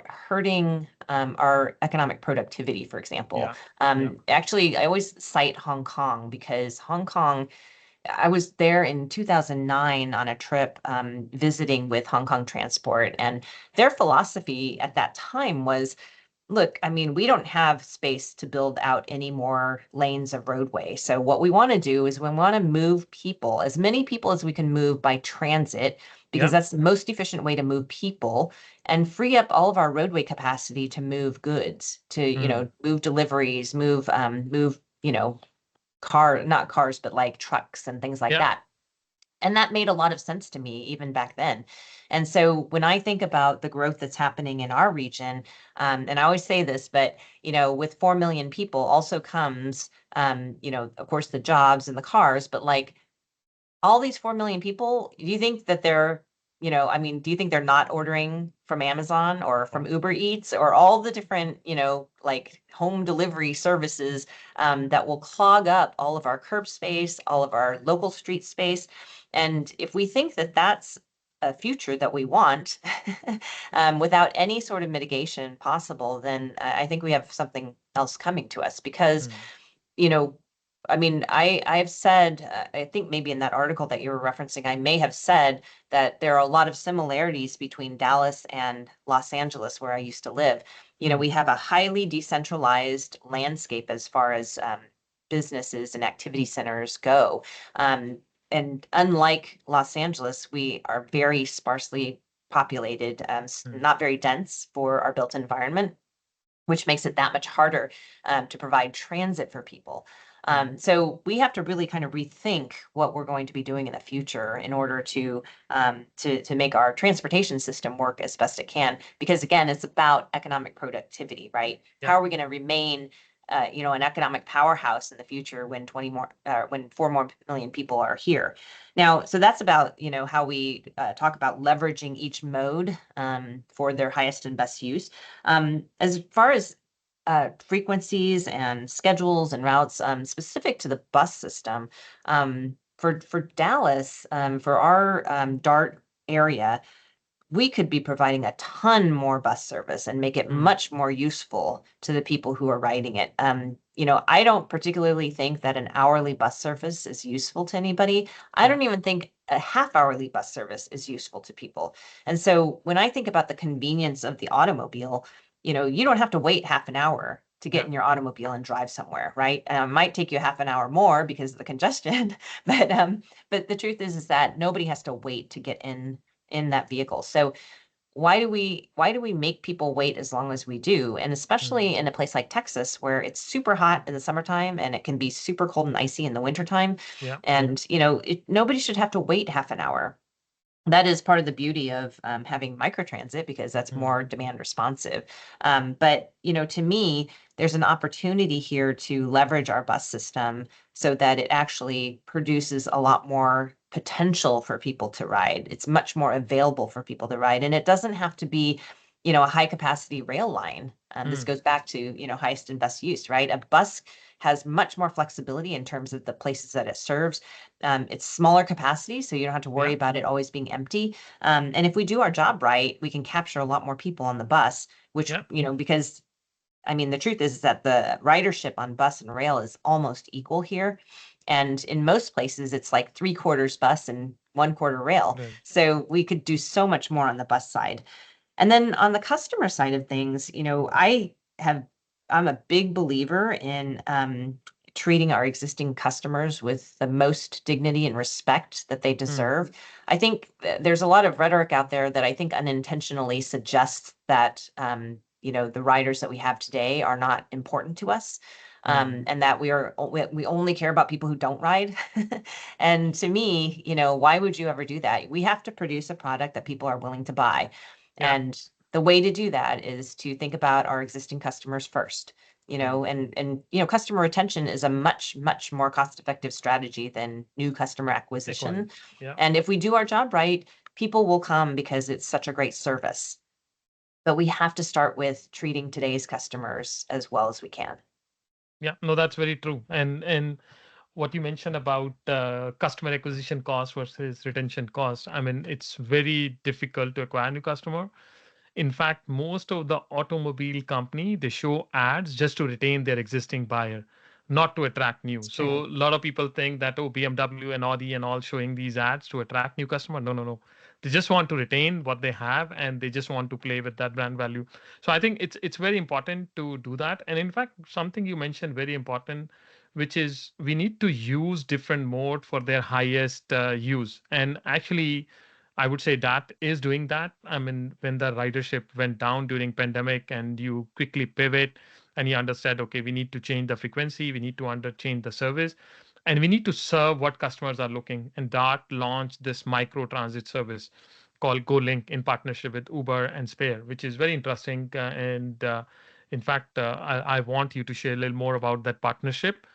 hurting our economic productivity, for example. Yeah. Yeah. Actually, I always cite Hong Kong because Hong Kong, I was there in 2009 on a trip visiting with Hong Kong Transport, and their philosophy at that time was, look, I mean, we don't have space to build out any more lanes of roadway. So what we want to do is we want to move people, as many people as we can move by transit, because Yeah. that's the most efficient way to move people and free up all of our roadway capacity to move goods, to, Hmm. move deliveries, move, not cars, but like trucks and things like Yeah. that. And that made a lot of sense to me even back then. And so when I think about the growth that's happening in our region, and I always say this, but with 4 million people also comes, of course, the jobs and the cars, but like all these 4 million people, do you think that I mean, do you think they're not ordering from Amazon or from Wow. Uber Eats or all the different, like home delivery services that will clog up all of our curb space, all of our local street space? And if we think that that's a future that we want without any sort of mitigation possible, then I think we have something else coming to us because Hmm. you know, I mean, I've said, I think maybe in that article that you were referencing, I may have said that there are a lot of similarities between Dallas and Los Angeles, where I used to live. Hmm. We have a highly decentralized landscape as far as businesses and activity centers go. And unlike Los Angeles, we are very sparsely populated, not very dense for our built environment, which makes it that much harder to provide transit for people. So we have to really kind of rethink what we're going to be doing in the future in order to make our transportation system work as best it can. Because again, it's about economic productivity, right? Yeah. How are we going to remain, an economic powerhouse in the future when when 4 more million people are here? Now, so that's about how we talk about leveraging each mode for their highest and best use. As far as frequencies and schedules and routes specific to the bus system. For Dallas, for our DART area, we could be providing a ton more bus service and make it much more useful to the people who are riding it. I don't particularly think that an hourly bus service is useful to anybody. I don't even think a half-hourly bus service is useful to people. And so when I think about the convenience of the automobile, you don't have to wait half an hour to get in your automobile and drive somewhere, right? It might take you half an hour more because of the congestion, but the truth is that nobody has to wait to get in that vehicle. So why do we make people wait as long as we do? And especially in a place like Texas where it's super hot in the summertime and it can be super cold and icy in the wintertime. Yeah. And nobody should have to wait half an hour. That is part of the beauty of having microtransit because that's more demand responsive. But to me, there's an opportunity here to leverage our bus system so that it actually produces a lot more potential for people to ride. It's much more available for people to ride, and it doesn't have to be, a high capacity rail line. This goes back to, highest and best use, right? A bus has much more flexibility in terms of the places that it serves. It's smaller capacity, so you don't have to worry about it always being empty. And if we do our job right, we can capture a lot more people on the bus, which, because the truth is that the ridership on bus and rail is almost equal here. And in most places, it's like 3/4 bus and 1/4 rail. Right. So we could do so much more on the bus side. And then on the customer side of things, I'm a big believer in treating our existing customers with the most dignity and respect that they deserve. I think there's a lot of rhetoric out there that I think unintentionally suggests that the riders that we have today are not important to us. And that we only care about people who don't ride. And to me, why would you ever do that? We have to produce a product that people are willing to buy. Yeah. And the way to do that is to think about our existing customers first, and customer retention is a much, much more cost-effective strategy than new customer acquisition. Yeah. And if we do our job right, people will come because it's such a great service. But we have to start with treating today's customers as well as we can. Yeah, no, that's very true. And what you mentioned about customer acquisition cost versus retention cost, it's very difficult to acquire a new customer. In fact, most of the automobile company, they show ads just to retain their existing buyer, not to attract new. It's So true. a lot of people think that, oh, BMW and Audi and all showing these ads to attract new customer. No, no, no. They just want to retain what they have and they just want to play with that brand value. So I think it's very important to do that. And in fact, something you mentioned very important, which is we need to use different mode for their highest use. And actually, I would say that is doing that. When the ridership went down during pandemic and you quickly pivot and you understand, okay, we need to change the frequency, we need to change the service, and we need to serve what customers are looking. And Dart launched this micro transit service called GoLink in partnership with Uber and Spare, which is very interesting. And in fact, I want you to share a little more about that partnership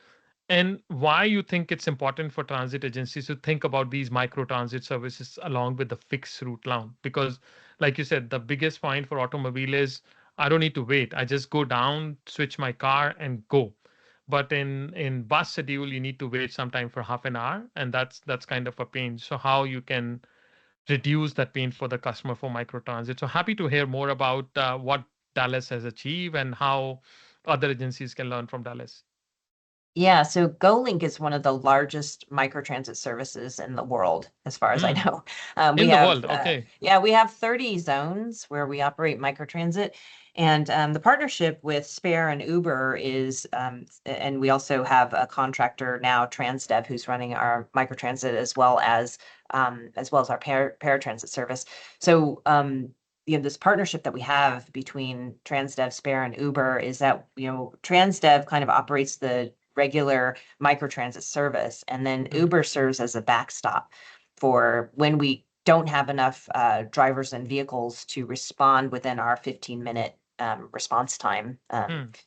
and why you think it's important for transit agencies to think about these micro transit services along with the fixed route line. Because, like you said, the biggest point for automobile is I don't need to wait. I just go down, switch my car, and go. But in bus schedule, you need to wait sometime for half an hour, and that's kind of a pain. So how you can reduce that pain for the customer for micro transit. So happy to hear more about what Dallas has achieved and how other agencies can learn from Dallas. Yeah, so GoLink is one of the largest microtransit services in the world, as far as I know. We In the have, world, okay. we have 30 zones where we operate microtransit. And the partnership with Spare and Uber is, and we also have a contractor now, Transdev, who's running our microtransit as well as our paratransit service. So this partnership that we have between Transdev, Spare, and Uber is that Transdev kind of operates the regular microtransit service, and then Uber serves as a backstop for when we don't have enough drivers and vehicles to respond within our 15-minute response time.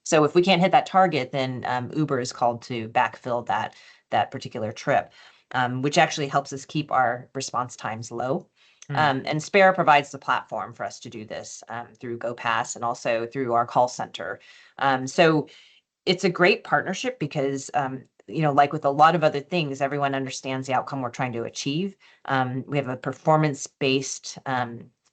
So if we can't hit that target, then Uber is called to backfill that particular trip, which actually helps us keep our response times low. And Spare provides the platform for us to do this through GoPass and also through our call center. So it's a great partnership because like with a lot of other things, everyone understands the outcome we're trying to achieve. We have a performance-based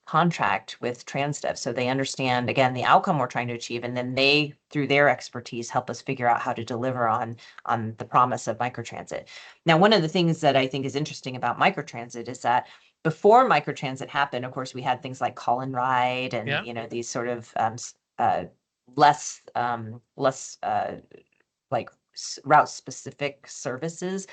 contract with Transdev, so they understand, again, the outcome we're trying to achieve, and then they, through their expertise, help us figure out how to deliver on the promise of microtransit. Now, one of the things that I think is interesting about microtransit is that before microtransit happened, of course, we had things like call and ride and these sort of less like route specific services,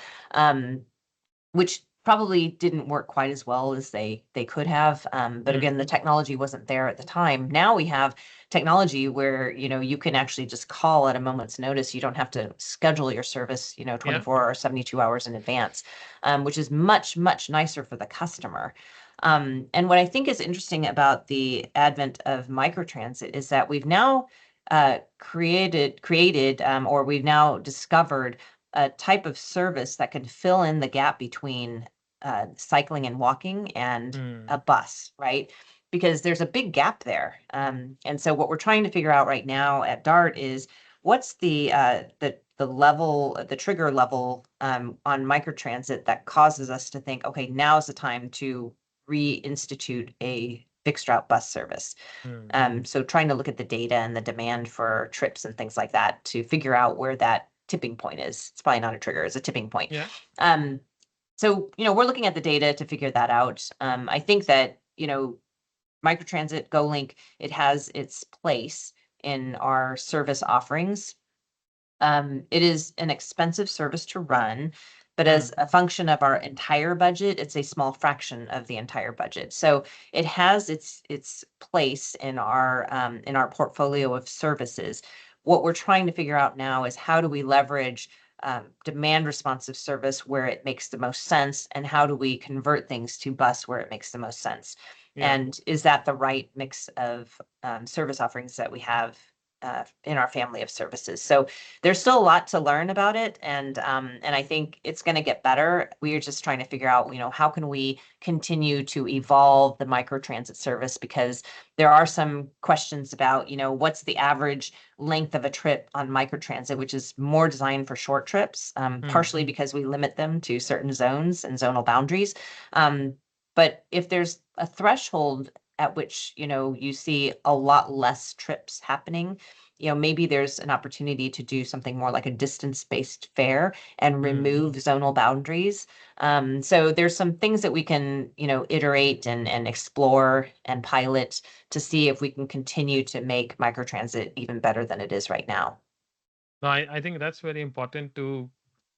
which probably didn't work quite as well as they could have. But again, the technology wasn't there at the time. Now we have technology where, you can actually just call at a moment's notice. You don't have to schedule your service, 24 or 72 hours in advance, which is much, much nicer for the customer. And what I think is interesting about the advent of microtransit is that we've now created or we've now discovered a type of service that can fill in the gap between cycling and walking and a bus, right? Because there's a big gap there. And so what we're trying to figure out right now at DART is what's the level, the trigger level on microtransit that causes us to think, okay, now is the time to reinstitute a fixed route bus service. So trying to look at the data and the demand for trips and things like that to figure out where that tipping point is. It's probably not a trigger, it's a tipping point. So, we're looking at the data to figure that out. I think that, microtransit, GoLink, it has its place in our service offerings. It is an expensive service to run, but as a function of our entire budget, it's a small fraction of the entire budget. So it has its place in our portfolio of services. What we're trying to figure out now is how do we leverage demand responsive service where it makes the most sense, and how do we convert things to bus where it makes the most sense? And is that the right mix of service offerings that we have in our family of services? So there's still a lot to learn about it, and I think it's going to get better. We are just trying to figure out, how can we continue to evolve the microtransit service, because there are some questions about, what's the average length of a trip on microtransit, which is more designed for short trips, partially because we limit them to certain zones and zonal boundaries. But if there's a threshold at which, you see a lot less trips happening, maybe there's an opportunity to do something more like a distance-based fare and remove zonal boundaries. So there's some things that we can, iterate and explore and pilot to see if we can continue to make microtransit even better than it is right now. No, I think that's very important to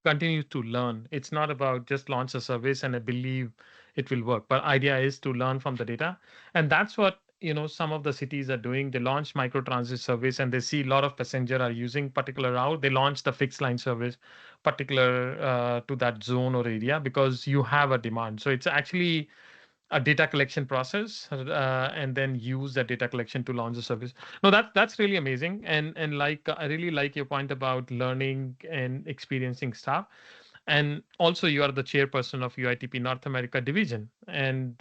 continue to learn. It's not about just launch a service and I believe it will work, but idea is to learn from the data. And that's what, some of the cities are doing. They launch microtransit service and they see a lot of passenger are using particular route. They launch the fixed line service particular to that zone or area because you have a demand. So it's actually a data collection process and then use that data collection to launch the service. No, that's really amazing. And like I really like your point about learning and experiencing stuff. And also you are the chairperson of UITP North America division. And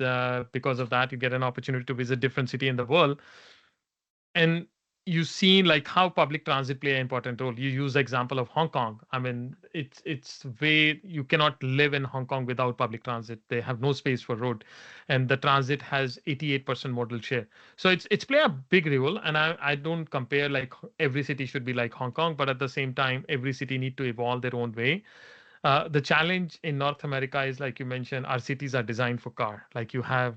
because of that, you get an opportunity to visit different city in the world. And you see like how public transit play an important role. You use the example of Hong Kong. I mean, it's way you cannot live in Hong Kong without public transit. They have no space for road, and the transit has 88% modal share. So it's play a big role. And I don't compare like every city should be like Hong Kong, but at the same time, every city need to evolve their own way. The challenge in North America is like you mentioned, our cities are designed for car. Like you have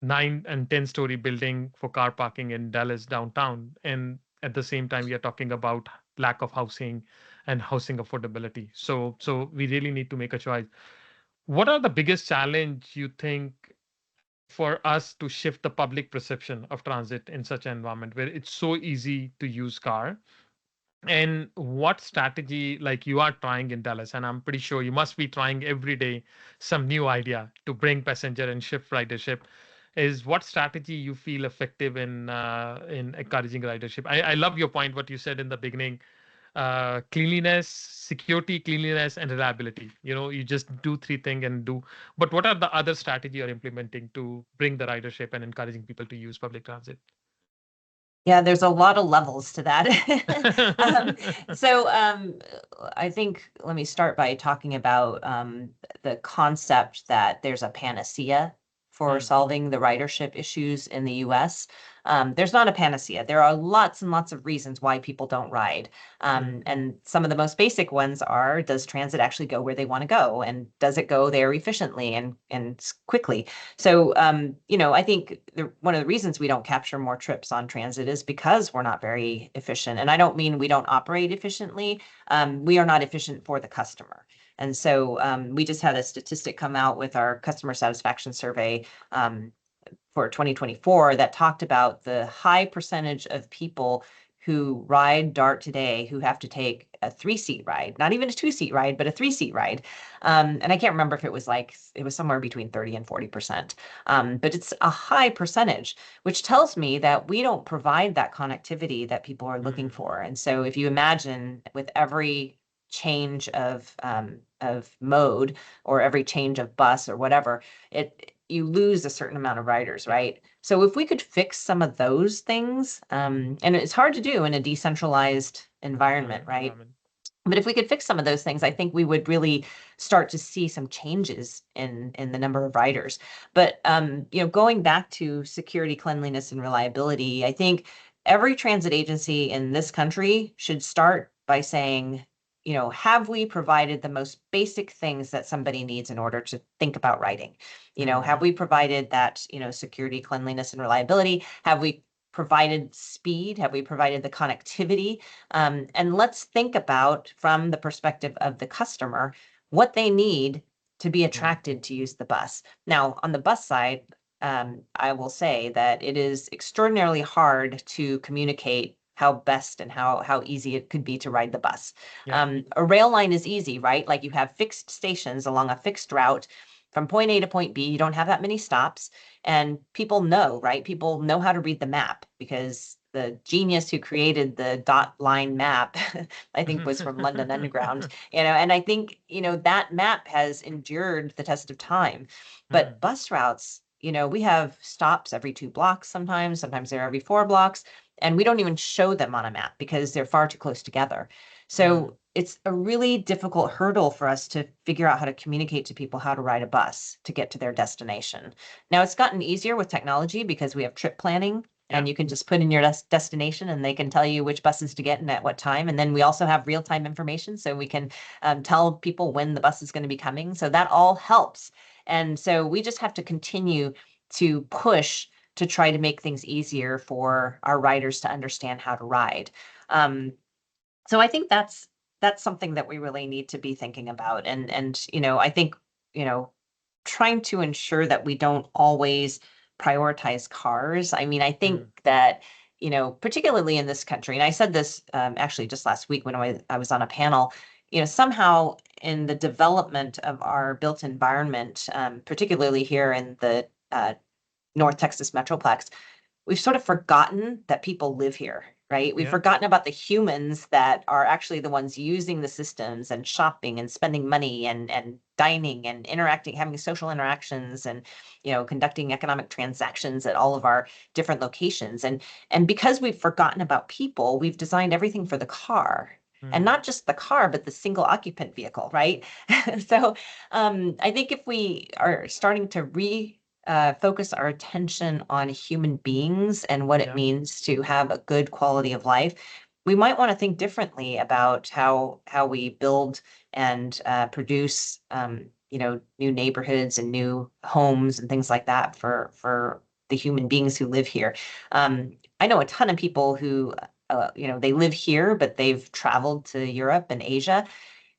9 and 10-story building for car parking in Dallas downtown, and at the same time we are talking about lack of housing and housing affordability. So we really need to make a choice. What are the biggest challenge you think for us to shift the public perception of transit in such an environment where it's so easy to use car? And what strategy like you are trying in Dallas, and I'm pretty sure you must be trying every day some new idea to bring passenger and shift ridership, is what strategy you feel effective in encouraging ridership? I love your point, what you said in the beginning, cleanliness, security, cleanliness, and reliability. You just do three things and do. But what are the other strategy you're implementing to bring the ridership and encouraging people to use public transit? Yeah, there's a lot of levels to that. So I think let me start by talking about the concept that there's a panacea for Mm, solving the ridership issues in the US. There's not a panacea. There are lots and lots of reasons why people don't ride. mm, And some of the most basic ones are, does transit actually go where they want to go? And does it go there efficiently and quickly? So, I think one of the reasons we don't capture more trips on transit is because we're not very efficient. And I don't mean we don't operate efficiently. We are not efficient for the customer. And so we just had a statistic come out with our customer satisfaction survey for 2024 that talked about the high percentage of people who ride DART today who have to take a 3-seat ride, not even a 2-seat ride, but a 3-seat ride. And I can't remember if it was somewhere between 30 and 40%. But it's a high percentage, which tells me that we don't provide that connectivity that people are looking mm, for. And so if you imagine with every change of mode or every change of bus or whatever, you lose a certain amount of riders, yeah, right? So if we could fix some of those things, and it's hard to do in a decentralized environment, right? environment. But if we could fix some of those things, I think we would really start to see some changes in the number of riders. But going back to security, cleanliness, and reliability, I think every transit agency in this country should start by saying, have we provided the most basic things that somebody needs in order to think about riding? Have Mm, we provided that, security, cleanliness, and reliability? Have we provided speed? Have we provided the connectivity? And let's think about, from the perspective of the customer, what they need to be mm, attracted to use the bus. Now, on the bus side, I will say that it is extraordinarily hard to communicate how best and how easy it could be to ride the bus. yeah. A rail line is easy, right? Like you have fixed stations along a fixed route from point A to point B. You don't have that many stops, and people know, right? People know how to read the map because the genius who created the dot line map, I think, was from London Underground, and I think, that map has endured the test of time. But Mm, bus routes, we have stops every 2 blocks sometimes they're every 4 blocks, and we don't even show them on a map because they're far too close together. mm, So it's a really difficult hurdle for us to figure out how to communicate to people how to ride a bus to get to their destination. Now it's gotten easier with technology because we have trip planning, yeah. and you can just put in your destination and they can tell you which buses to get and at what time. And then we also have real-time information, so we can tell people when the bus is going to be coming. So that all helps. And so we just have to continue to push to try to make things easier for our riders to understand how to ride. Um, so I think that's something that we really need to be thinking about. And I think, you know, trying to ensure that we don't always prioritize cars. I mean, I think Mm, that, particularly in this country, and I said this actually just last week when I was on a panel, somehow in the development of our built environment, particularly here in the North Texas Metroplex, we've sort of forgotten that people live here, right? We've yeah. forgotten about the humans that are actually the ones using the systems and shopping and spending money and dining and interacting, having social interactions and, conducting economic transactions at all of our different locations. And because we've forgotten about people, we've designed everything for the car. And Mm, not just the car, but the single occupant vehicle, right? So I think if we are starting to focus our attention on human beings and what it yeah. means to have a good quality of life, we might want to think differently about how we build and produce, new neighborhoods and new homes and things like that for the human beings who live here. I know a ton of people who, they live here, but they've traveled to Europe and Asia,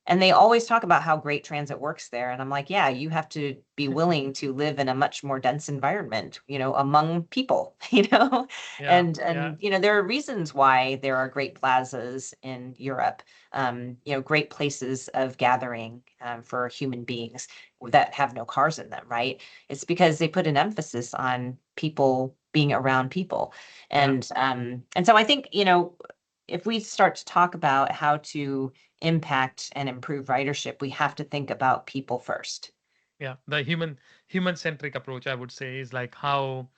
and they always talk about how great transit works there. And I'm like, yeah, you have to be willing to live in a much more dense environment, among people, Yeah, and there are reasons why there are great plazas in Europe, great places of gathering for human beings that have no cars in them, right? It's because they put an emphasis on people being around people. yeah. And so I think, if we start to talk about how to impact and improve ridership, we have to think about people first. Yeah, the human centric approach, I would say, is like how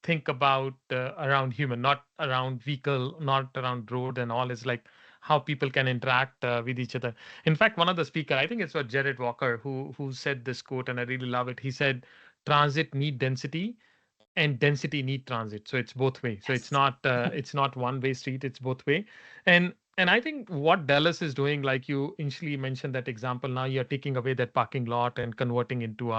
think about around human, not around vehicle, not around road and all. Is like how people can interact with each other. In fact, one of the speaker, I think it's what Jared Walker, who said this quote, and I really love it. He said, "Transit need density, and density need transit." So it's both way. So Yes. it's not one way street. It's both way. And I think what Dallas is doing, like you initially mentioned that example, now you're taking away that parking lot and converting into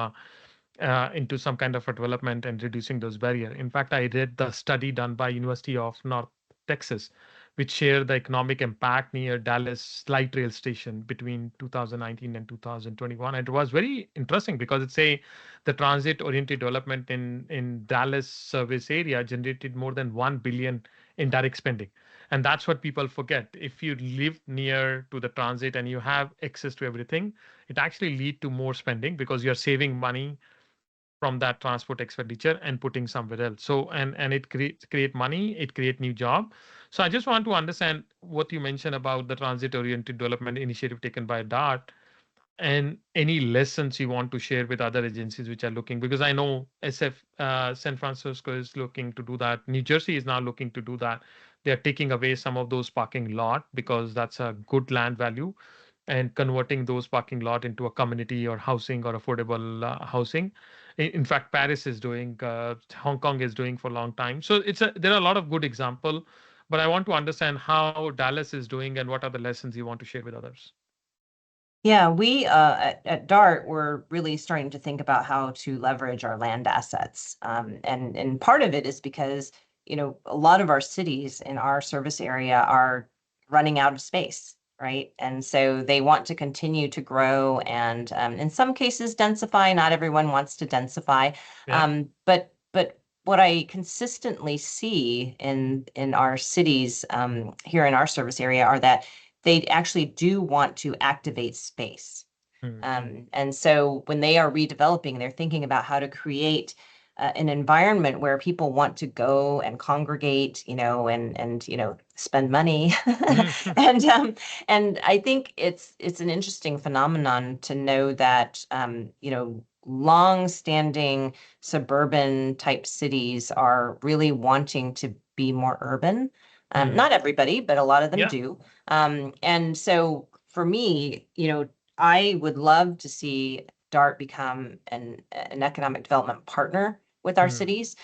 some kind of a development and reducing those barriers. In fact, I read the study done by University of North Texas, which shared the economic impact near Dallas light rail station between 2019 and 2021. And it was very interesting because it say the transit-oriented development in Dallas service area generated more than 1 billion in direct spending. And that's what people forget. If you live near to the transit and you have access to everything, it actually lead to more spending because you're saving money from that transport expenditure and putting somewhere else. So and it create money, it create new job. So I just want to understand what you mentioned about the transit oriented development initiative taken by DART and any lessons you want to share with other agencies which are looking, because I know SF San Francisco is looking to do that. New Jersey is now looking to do that. They are taking away some of those parking lot because that's a good land value and converting those parking lot into a community or housing or affordable housing. In fact, Paris is doing, Hong Kong is doing for a long time. So there are a lot of good example, but I want to understand how Dallas is doing and what are the lessons you want to share with others. Yeah, we at DART, we're really starting to think about how to leverage our land assets. And part of it is because, a lot of our cities in our service area are running out of space, right? And so they want to continue to grow and in some cases densify. Not everyone wants to densify. Yeah. But what I consistently see in our cities here in our service area are that they actually do want to activate space. And so when they are redeveloping, they're thinking about how to create an environment where people want to go and congregate, and spend money. Mhm. And I think it's an interesting phenomenon to know that long-standing suburban type cities are really wanting to be more urban. Not everybody, but a lot of them Yeah. do. And so for me, I would love to see DART become an economic development partner with our Mm. cities.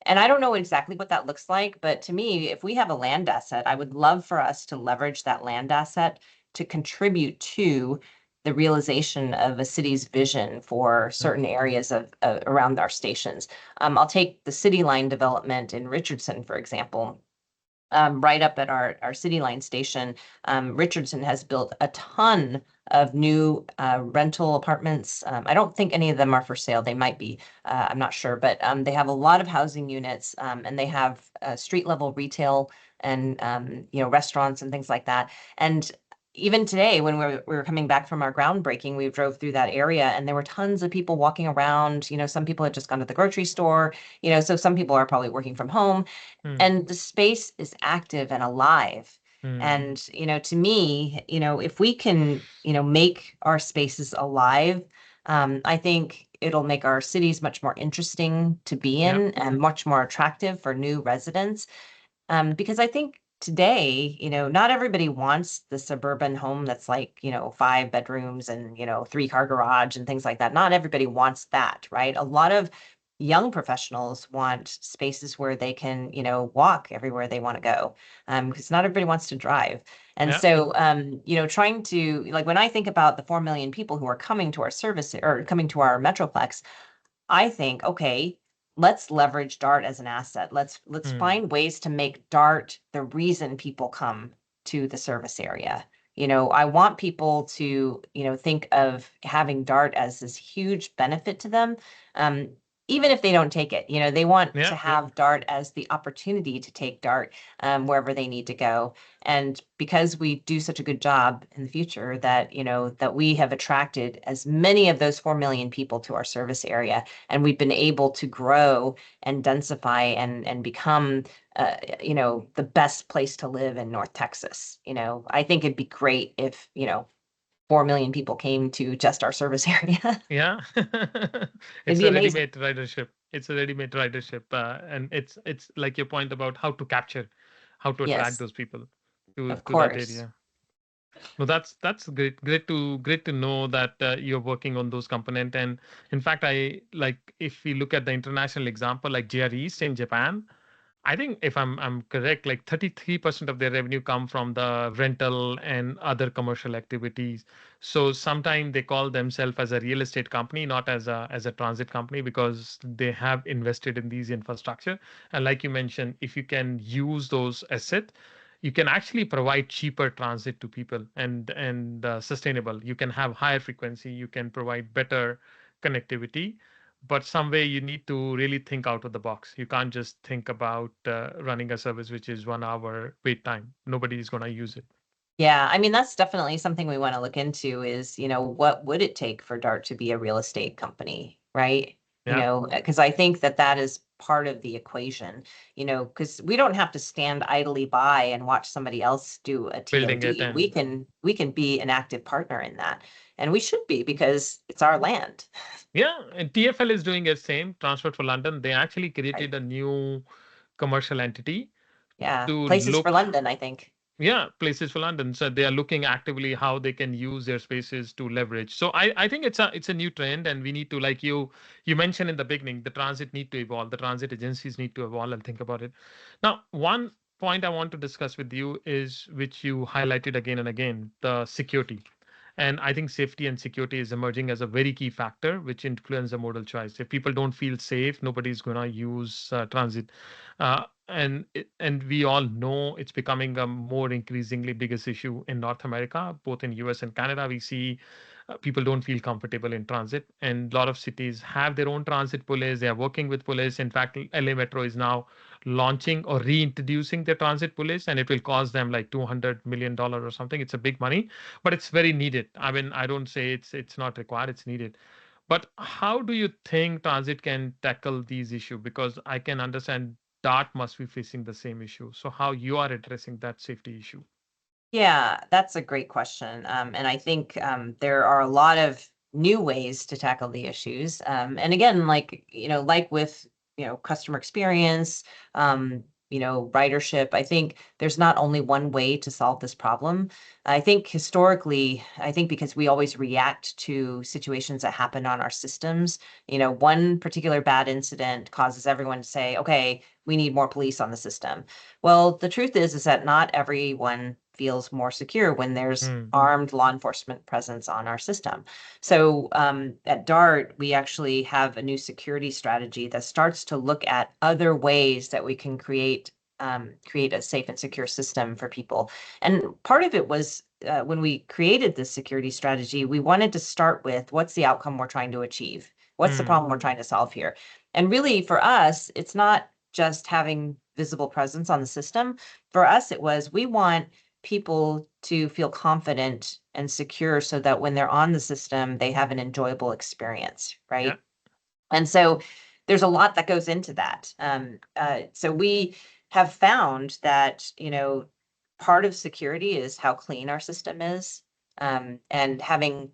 And I don't know exactly what that looks like, but to me, if we have a land asset, I would love for us to leverage that land asset to contribute to the realization of a city's vision for Mm. certain areas of around our stations. I'll take the city line development in Richardson, for example. Right up at our City Line station, Richardson has built a ton of new rental apartments. I don't think any of them are for sale. They might be. I'm not sure, but they have a lot of housing units, and they have street level retail and restaurants and things like that. And even today, when we were coming back from our groundbreaking, we drove through that area, and there were tons of people walking around. Some people had just gone to the grocery store. So some people are probably working from home, Mm. and the space is active and alive. Mm. And, to me, if we can, make our spaces alive, I think it'll make our cities much more interesting to be Yeah. in and much more attractive for new residents. Because I think today, not everybody wants the suburban home that's like, 5 bedrooms and, 3-car garage and things like that. Not everybody wants that, right? A lot of young professionals want spaces where they can, walk everywhere they want to go. Because not everybody wants to drive. And Yeah. so, trying to, like, when I think about the 4 million people who are coming to our service or coming to our Metroplex, I think, okay, let's leverage Dart as an asset. Let's find ways to make Dart the reason people come to the service area. I want people to, think of having Dart as this huge benefit to them. Even if they don't take it, they want to have Dart as the opportunity to take Dart wherever they need to go. And because we do such a good job in the future that, that we have attracted as many of those 4 million people to our service area, and we've been able to grow and densify and become, the best place to live in North Texas. I think it'd be great if, 4 million people came to just our service area. Yeah. It'd It's be a amazing. ready-made ridership. It's a ready-made ridership. And it's like your point about how to capture, how to attract Yes, those people of to that course. area. No, that's great. Great to know that you're working on those component. And in fact, I like if we look at the international example, like JR East in Japan, I think if I'm correct, like 33% of their revenue come from the rental and other commercial activities. So sometimes they call themselves as a real estate company, not as a transit company, because they have invested in these infrastructure. And like you mentioned, if you can use those assets, you can actually provide cheaper transit to people and sustainable. You can have higher frequency. You can provide better connectivity, but some way you need to really think out of the box. You can't just think about running a service which is 1 hour wait time. Nobody is going to use it. Yeah, I mean, that's definitely something we want to look into is, what would it take for Dart to be a real estate company, right? Yeah, Because I think that that is part of the equation, because we don't have to stand idly by and watch somebody else do a building it TOD. We and can be an active partner in that. And we should be because it's our land. yeah, and TFL is doing the same. Transport for London, they actually Right. created a new commercial entity Yeah. to Places for look. London, I think. Yeah, places for London. So they are looking actively how they can use their spaces to leverage. So I think it's a new trend, and we need to, like you mentioned in the beginning, the transit need to evolve. The transit agencies need to evolve and think about it. Now, one point I want to discuss with you is which you highlighted again and again, the security. And I think safety and security is emerging as a very key factor which influence the modal choice. If people don't feel safe, nobody's going to use transit. And we all know it's becoming a more increasingly biggest issue in North America, both in US and Canada. We see people don't feel comfortable in transit, and a lot of cities have their own transit police. They are working with police. In fact, LA Metro is now launching or reintroducing their transit police, and it will cost them like $200 million or something. It's a big money, but it's very needed. I mean, I don't say it's not required, it's needed. But how do you think transit can tackle these issues? Because I can understand DART must be facing the same issue. So how you are addressing that safety issue? Yeah, that's a great question. And I think there are a lot of new ways to tackle the issues. And again, like with, customer experience, ridership, I think there's not only one way to solve this problem. I think historically, because we always react to situations that happen on our systems, one particular bad incident causes everyone to say, okay, we need more police on the system. Well, the truth is that not everyone feels more secure when there's Hmm. armed law enforcement presence on our system. So at DART, we actually have a new security strategy that starts to look at other ways that we can create a safe and secure system for people. And part of it was when we created this security strategy, we wanted to start with what's the outcome we're trying to achieve? What's the Hmm. problem we're trying to solve here? And really, for us, it's not just having visible presence on the system. For us, it was we want people to feel confident and secure so that when they're on the system, they have an enjoyable experience, Yeah. right? And so there's a lot that goes into that. So we have found that, part of security is how clean our system is. And having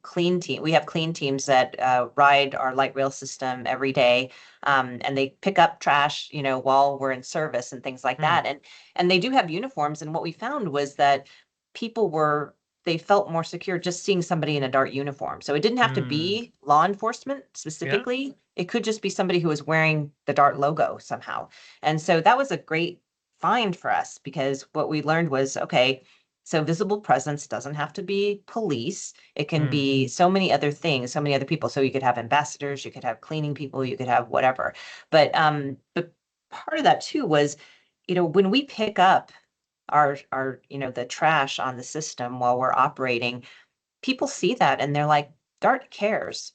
we have clean teams that ride our light rail system every day. And they pick up trash, while we're in service and things like Hmm. that. And they do have uniforms. And what we found was that people they felt more secure just seeing somebody in a DART uniform. So it didn't have to Hmm. be law enforcement Yeah. specifically. It could just be somebody who was wearing the DART logo somehow. And so that was a great find for us because what we learned was, okay, So visible presence doesn't have to be police. It can be so many other things, so many other people. So you could have ambassadors, you could have cleaning people, you could have whatever. But part of that too was, when we pick up our the trash on the system while we're operating, people see that and they're like, Dart cares.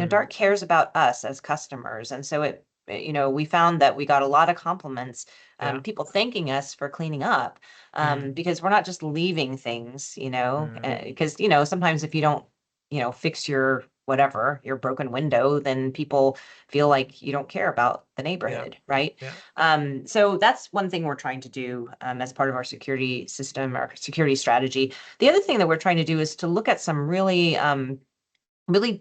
Dart cares about us as customers. And so we found that we got a lot of compliments, Yeah. people thanking us for cleaning up, because we're not just leaving things, because, sometimes if you don't, fix your whatever, your broken window, then people feel like you don't care about the Yeah. neighborhood, right? Yeah. So that's one thing we're trying to do, as part of our security system, our security strategy. The other thing that we're trying to do is to look at some really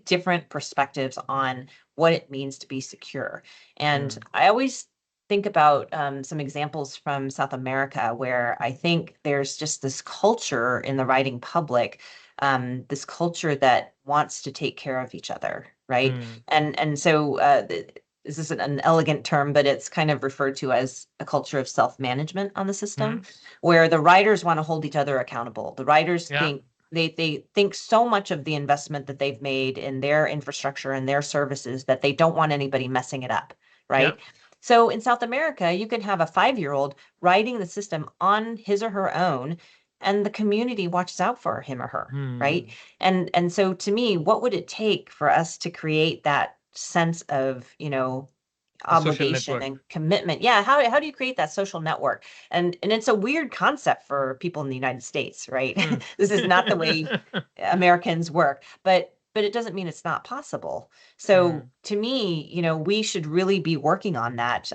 different perspectives on what it means to be secure. And I always think about some examples from South America where I think there's just this culture in the riding public, this culture that wants to take care of each other, right? And so this isn't an elegant term, but it's kind of referred to as a culture of self-management on the system, where the riders want to hold each other accountable. The riders Yeah. think they think so much of the investment that they've made in their infrastructure and their services that they don't want anybody messing it up, right? So in South America, you can have a 5-year-old riding the system on his or her own, and the community watches out for him or her, right? And so to me, what would it take for us to create that sense of, A social obligation network. and commitment? Yeah, how do you create that social network? And it's a weird concept for people in the United States, right? This is not the way Americans work, but it doesn't mean it's not possible. So to me, we should really be working on that.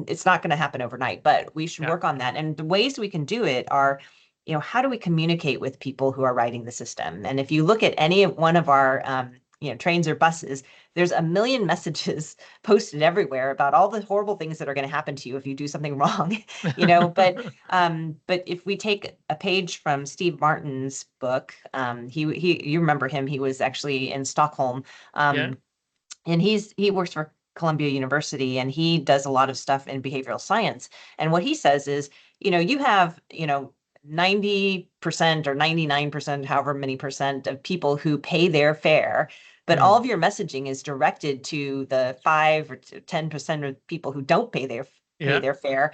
It's not going to happen overnight, but we should Yeah. work on that. And the ways we can do it are, how do we communicate with people who are riding the system? And if you look at any of one of our trains or buses, there's a million messages posted everywhere about all the horrible things that are going to happen to you if you do something wrong, but if we take a page from Steve Martin's book, you remember him, he was actually in Stockholm, Yeah. and he works for Columbia University, and he does a lot of stuff in behavioral science. And what he says is, you have, 90% or 99%, however many percent of people who pay their fare, but all of your messaging is directed to the 5 or 10% of people who don't pay Yeah. their fare.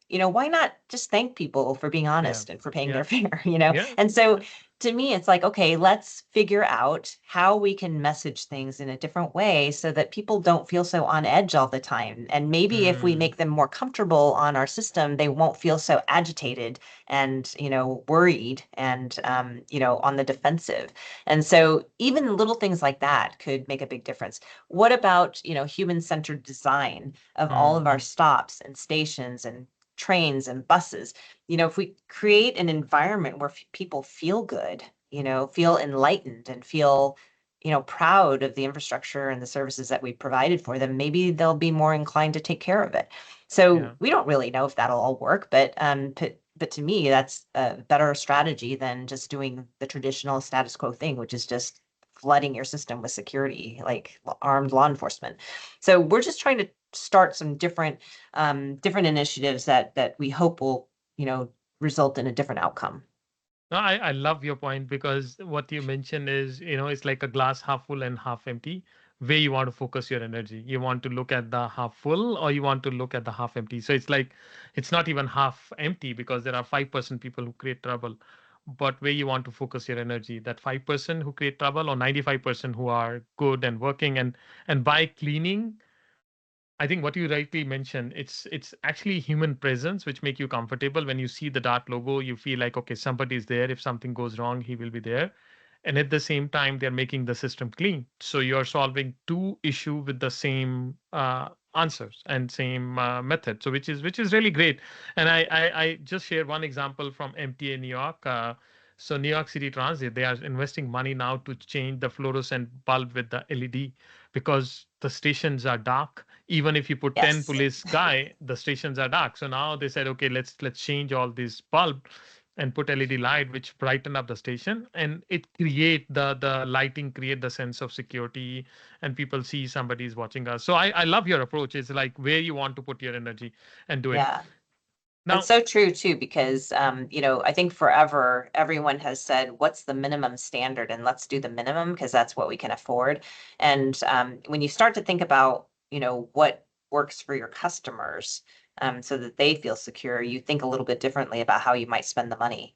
Why not just thank people for being Yeah. honest and for paying their Yeah. fare, Yeah. And so to me, it's like, okay, let's figure out how we can message things in a different way so that people don't feel so on edge all the time. And maybe if we make them more comfortable on our system, they won't feel so agitated and, worried and, on the defensive. And so even little things like that could make a big difference. What about, human-centered design of all of our stops and stations and trains and buses? If we create an environment where people feel good, feel enlightened and feel, proud of the infrastructure and the services that we provided for them, maybe they'll be more inclined to take care of it. So Yeah. we don't really know if that'll all work, but to me, that's a better strategy than just doing the traditional status quo thing, which is just flooding your system with security, like armed law enforcement. So we're just trying to start some different initiatives that we hope will, result in a different outcome. No, I love your point because what you mentioned is, it's like a glass half full and half empty, where you want to focus your energy. You want to look at the half full or you want to look at the half empty. So it's like, it's not even half empty because there are 5% people who create trouble. But where you want to focus your energy, that 5% who create trouble or 95% who are good and working, and by cleaning, I think what you rightly mentioned, it's actually human presence which make you comfortable. When you see the Dart logo, you feel like, okay, somebody is there. If something goes wrong, he will be there. And at the same time, they're making the system clean. So you're solving two issue with the same answers and same method. So which is really great. And I just share one example from MTA New York. So New York City Transit, they are investing money now to change the fluorescent bulb with the LED because the stations are dark. Even if you put 10 Yes. police guy, the stations are dark. So now they said, okay, let's change all these bulb and put LED light, which brighten up the station, and it create the lighting, create the sense of security, and people see somebody is watching us. So I love your approach. It's like where you want to put your energy and do it. Yeah. Now, That's so true too, because I think forever everyone has said, what's the minimum standard? And let's do the minimum because that's what we can afford. And when you start to think about, what works for your customers, so that they feel secure, you think a little bit differently about how you might spend the money.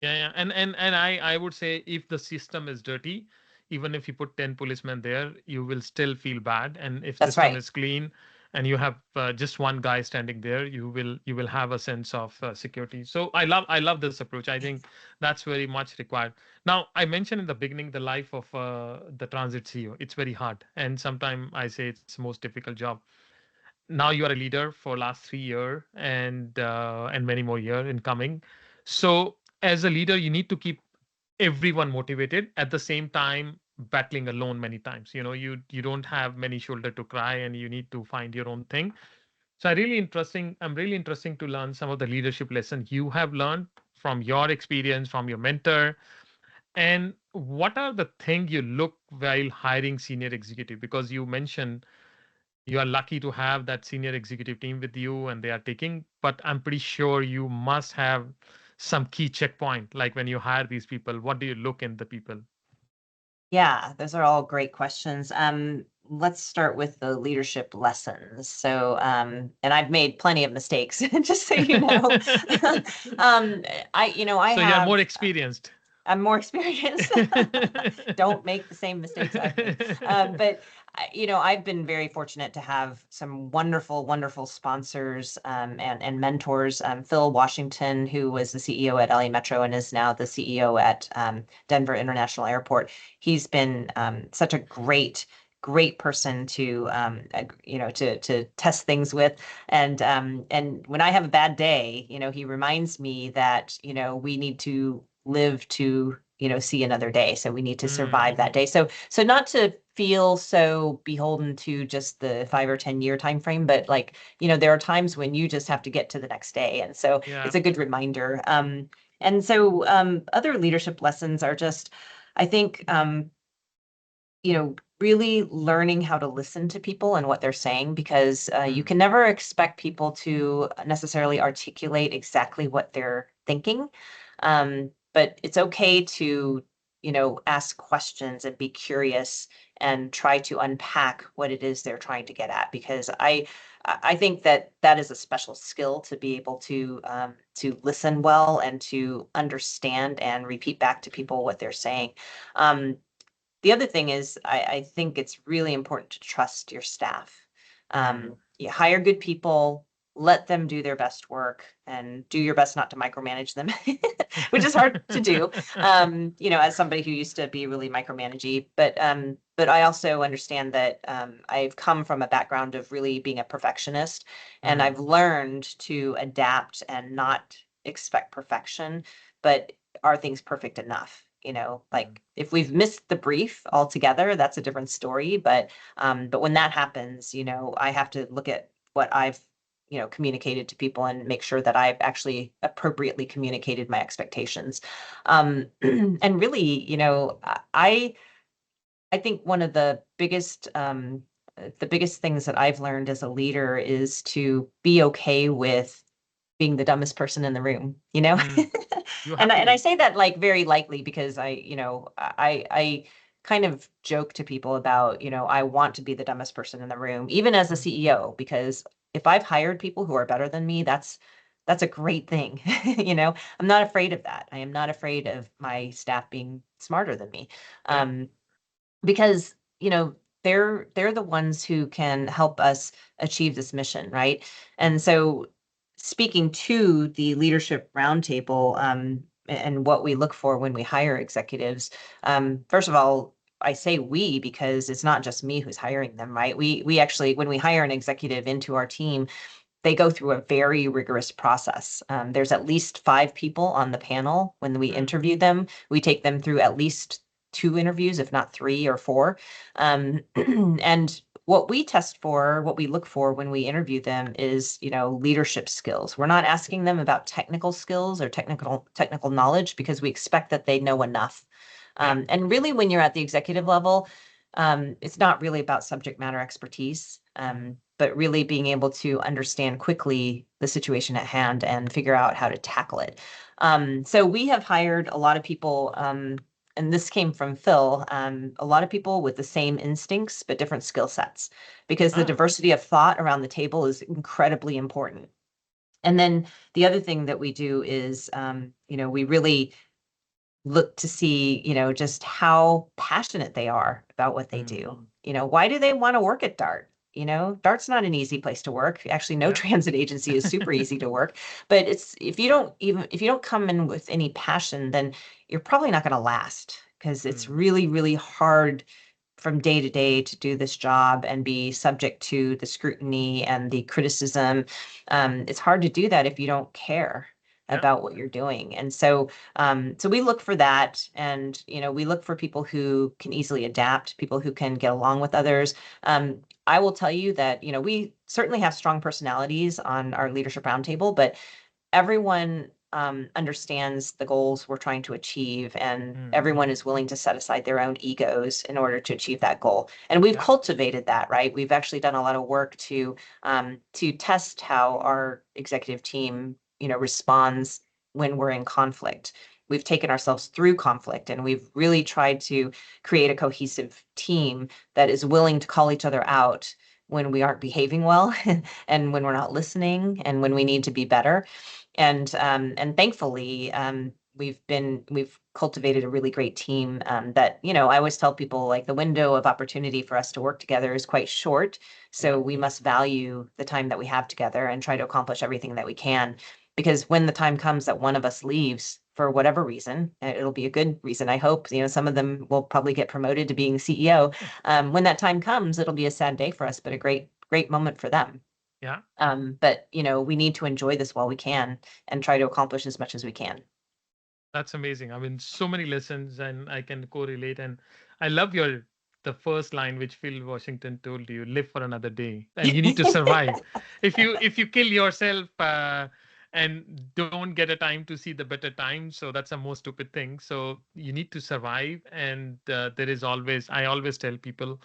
yeah, yeah. And I would say if the system is dirty, even if you put 10 policemen there, you will still feel bad. And if That's system right. is clean and you have just one guy standing there, you will have a sense of security. So I love this approach. I think that's very much required. Now, I mentioned in the beginning the life of the transit CEO. It's very hard, and sometimes I say it's the most difficult job. Now you are a leader for last 3 year and many more year in coming. So as a leader, you need to keep everyone motivated at the same time battling alone many times. You don't have many shoulder to cry and you need to find your own thing. So I'm really interesting to learn some of the leadership lessons you have learned from your experience, from your mentor, and what are the things you look while hiring senior executive, because you mentioned you are lucky to have that senior executive team with you and they are taking, but I'm pretty sure you must have some key checkpoint, like when you hire these people, what do you look in the people? Yeah, those are all great questions. Let's start with the leadership lessons. So, and I've made plenty of mistakes, just so you know. I So you're more have, experienced. I'm more experienced. Don't make the same mistakes I've made. But I've been very fortunate to have some wonderful, wonderful sponsors and mentors. Phil Washington, who was the CEO at LA Metro and is now the CEO at Denver International Airport. He's been such a great person to to test things with, and when I have a bad day, he reminds me that we need to live to see another day, so we need to survive that Mm-hmm. day. So not to feel so beholden to just the 5 or 10 year time frame, but like there are times when you just have to get to the next day, and so Yeah. it's a good reminder. And so other leadership lessons are just, I think, really learning how to listen to people and what they're saying, because you Mm. can never expect people to necessarily articulate exactly what they're thinking. But it's okay to, ask questions and be curious and try to unpack what it is they're trying to get at, because I think that that is a special skill to be able to listen well and to understand and repeat back to people what they're saying. Um, the other thing is, I think it's really important to trust your staff. Mm. You hire good people, let them do their best work, and do your best not to micromanage them, which is hard to do. As somebody who used to be really micromanagey, but I also understand that I've come from a background of really being a perfectionist, and Mm. I've learned to adapt and not expect perfection, but are things perfect enough? Mm. Like if we've missed the brief altogether, that's a different story. But when that happens, I have to look at what I've, communicated to people and make sure that I've actually appropriately communicated my expectations. And really, I think one of the biggest things that I've learned as a leader is to be okay with being the dumbest person in the room, Mm. You And have I to. say that like very lightly, because I kind of joke to people about, I want to be the dumbest person in the room, even as a Mm. CEO, because if I've hired people who are better than me, that's a great thing. I'm not afraid of that. I am not afraid of my staff being smarter than me. Yeah. Um, because they're the ones who can help us achieve this mission, right? And so, speaking to the leadership roundtable, and what we look for when we hire executives, first of all, I say we because it's not just me who's hiring them, right? We actually, when we hire an executive into our team, they go through a very rigorous process. There's at least 5 people on the panel when we Mm. interview them. We take them through at least 2 interviews, if not 3 or 4. And what we test for, what we look for when we interview them is, leadership skills. We're not asking them about technical skills or technical knowledge, because we expect that they know enough. Yeah. And really, when you're at the executive level, it's not really about subject matter expertise. but really being able to understand quickly the situation at hand and figure out how to tackle it. So we have hired a lot of people, and this came from Phil, a lot of people with the same instincts, but different skill sets, because the Ah, diversity of thought around the table is incredibly important. And then the other thing that we do is, we really look to see, just how passionate they are about what they do. mm, Why do they want to work at Dart? Dart's not an easy place to work. Actually, no yeah. transit agency is super easy to work. But if you don't come in with any passion, then you're probably not going to last, because it's Mm, really, really hard from day to day to do this job and be subject to the scrutiny and the criticism. It's hard to do that if you don't care yeah. about what you're doing. And so we look for that, and we look for people who can easily adapt, people who can get along with others. I will tell you that we certainly have strong personalities on our leadership roundtable, but everyone understands the goals we're trying to achieve, and Mm, everyone is willing to set aside their own egos in order to achieve that goal. And we've yeah. cultivated that, right? We've actually done a lot of work to test how our executive team, responds when we're in conflict. We've taken ourselves through conflict, and we've really tried to create a cohesive team that is willing to call each other out when we aren't behaving well and when we're not listening and when we need to be better. And thankfully, we've cultivated a really great team, that, I always tell people, like, the window of opportunity for us to work together is quite short. Yeah. So we must value the time that we have together and try to accomplish everything that we can. Because when the time comes that one of us leaves for whatever reason, it'll be a good reason, I hope. Some of them will probably get promoted to being CEO. When that time comes, it'll be a sad day for us, but a great, great moment for them. Yeah. But we need to enjoy this while we can and try to accomplish as much as we can. That's amazing. I mean, so many lessons, and I can correlate. And I love your the first line which Phil Washington told you: "Live for another day, and you need to survive. If you kill yourself and don't get a time to see the better times, so that's a most stupid thing. So you need to survive, and there is always. I always tell people,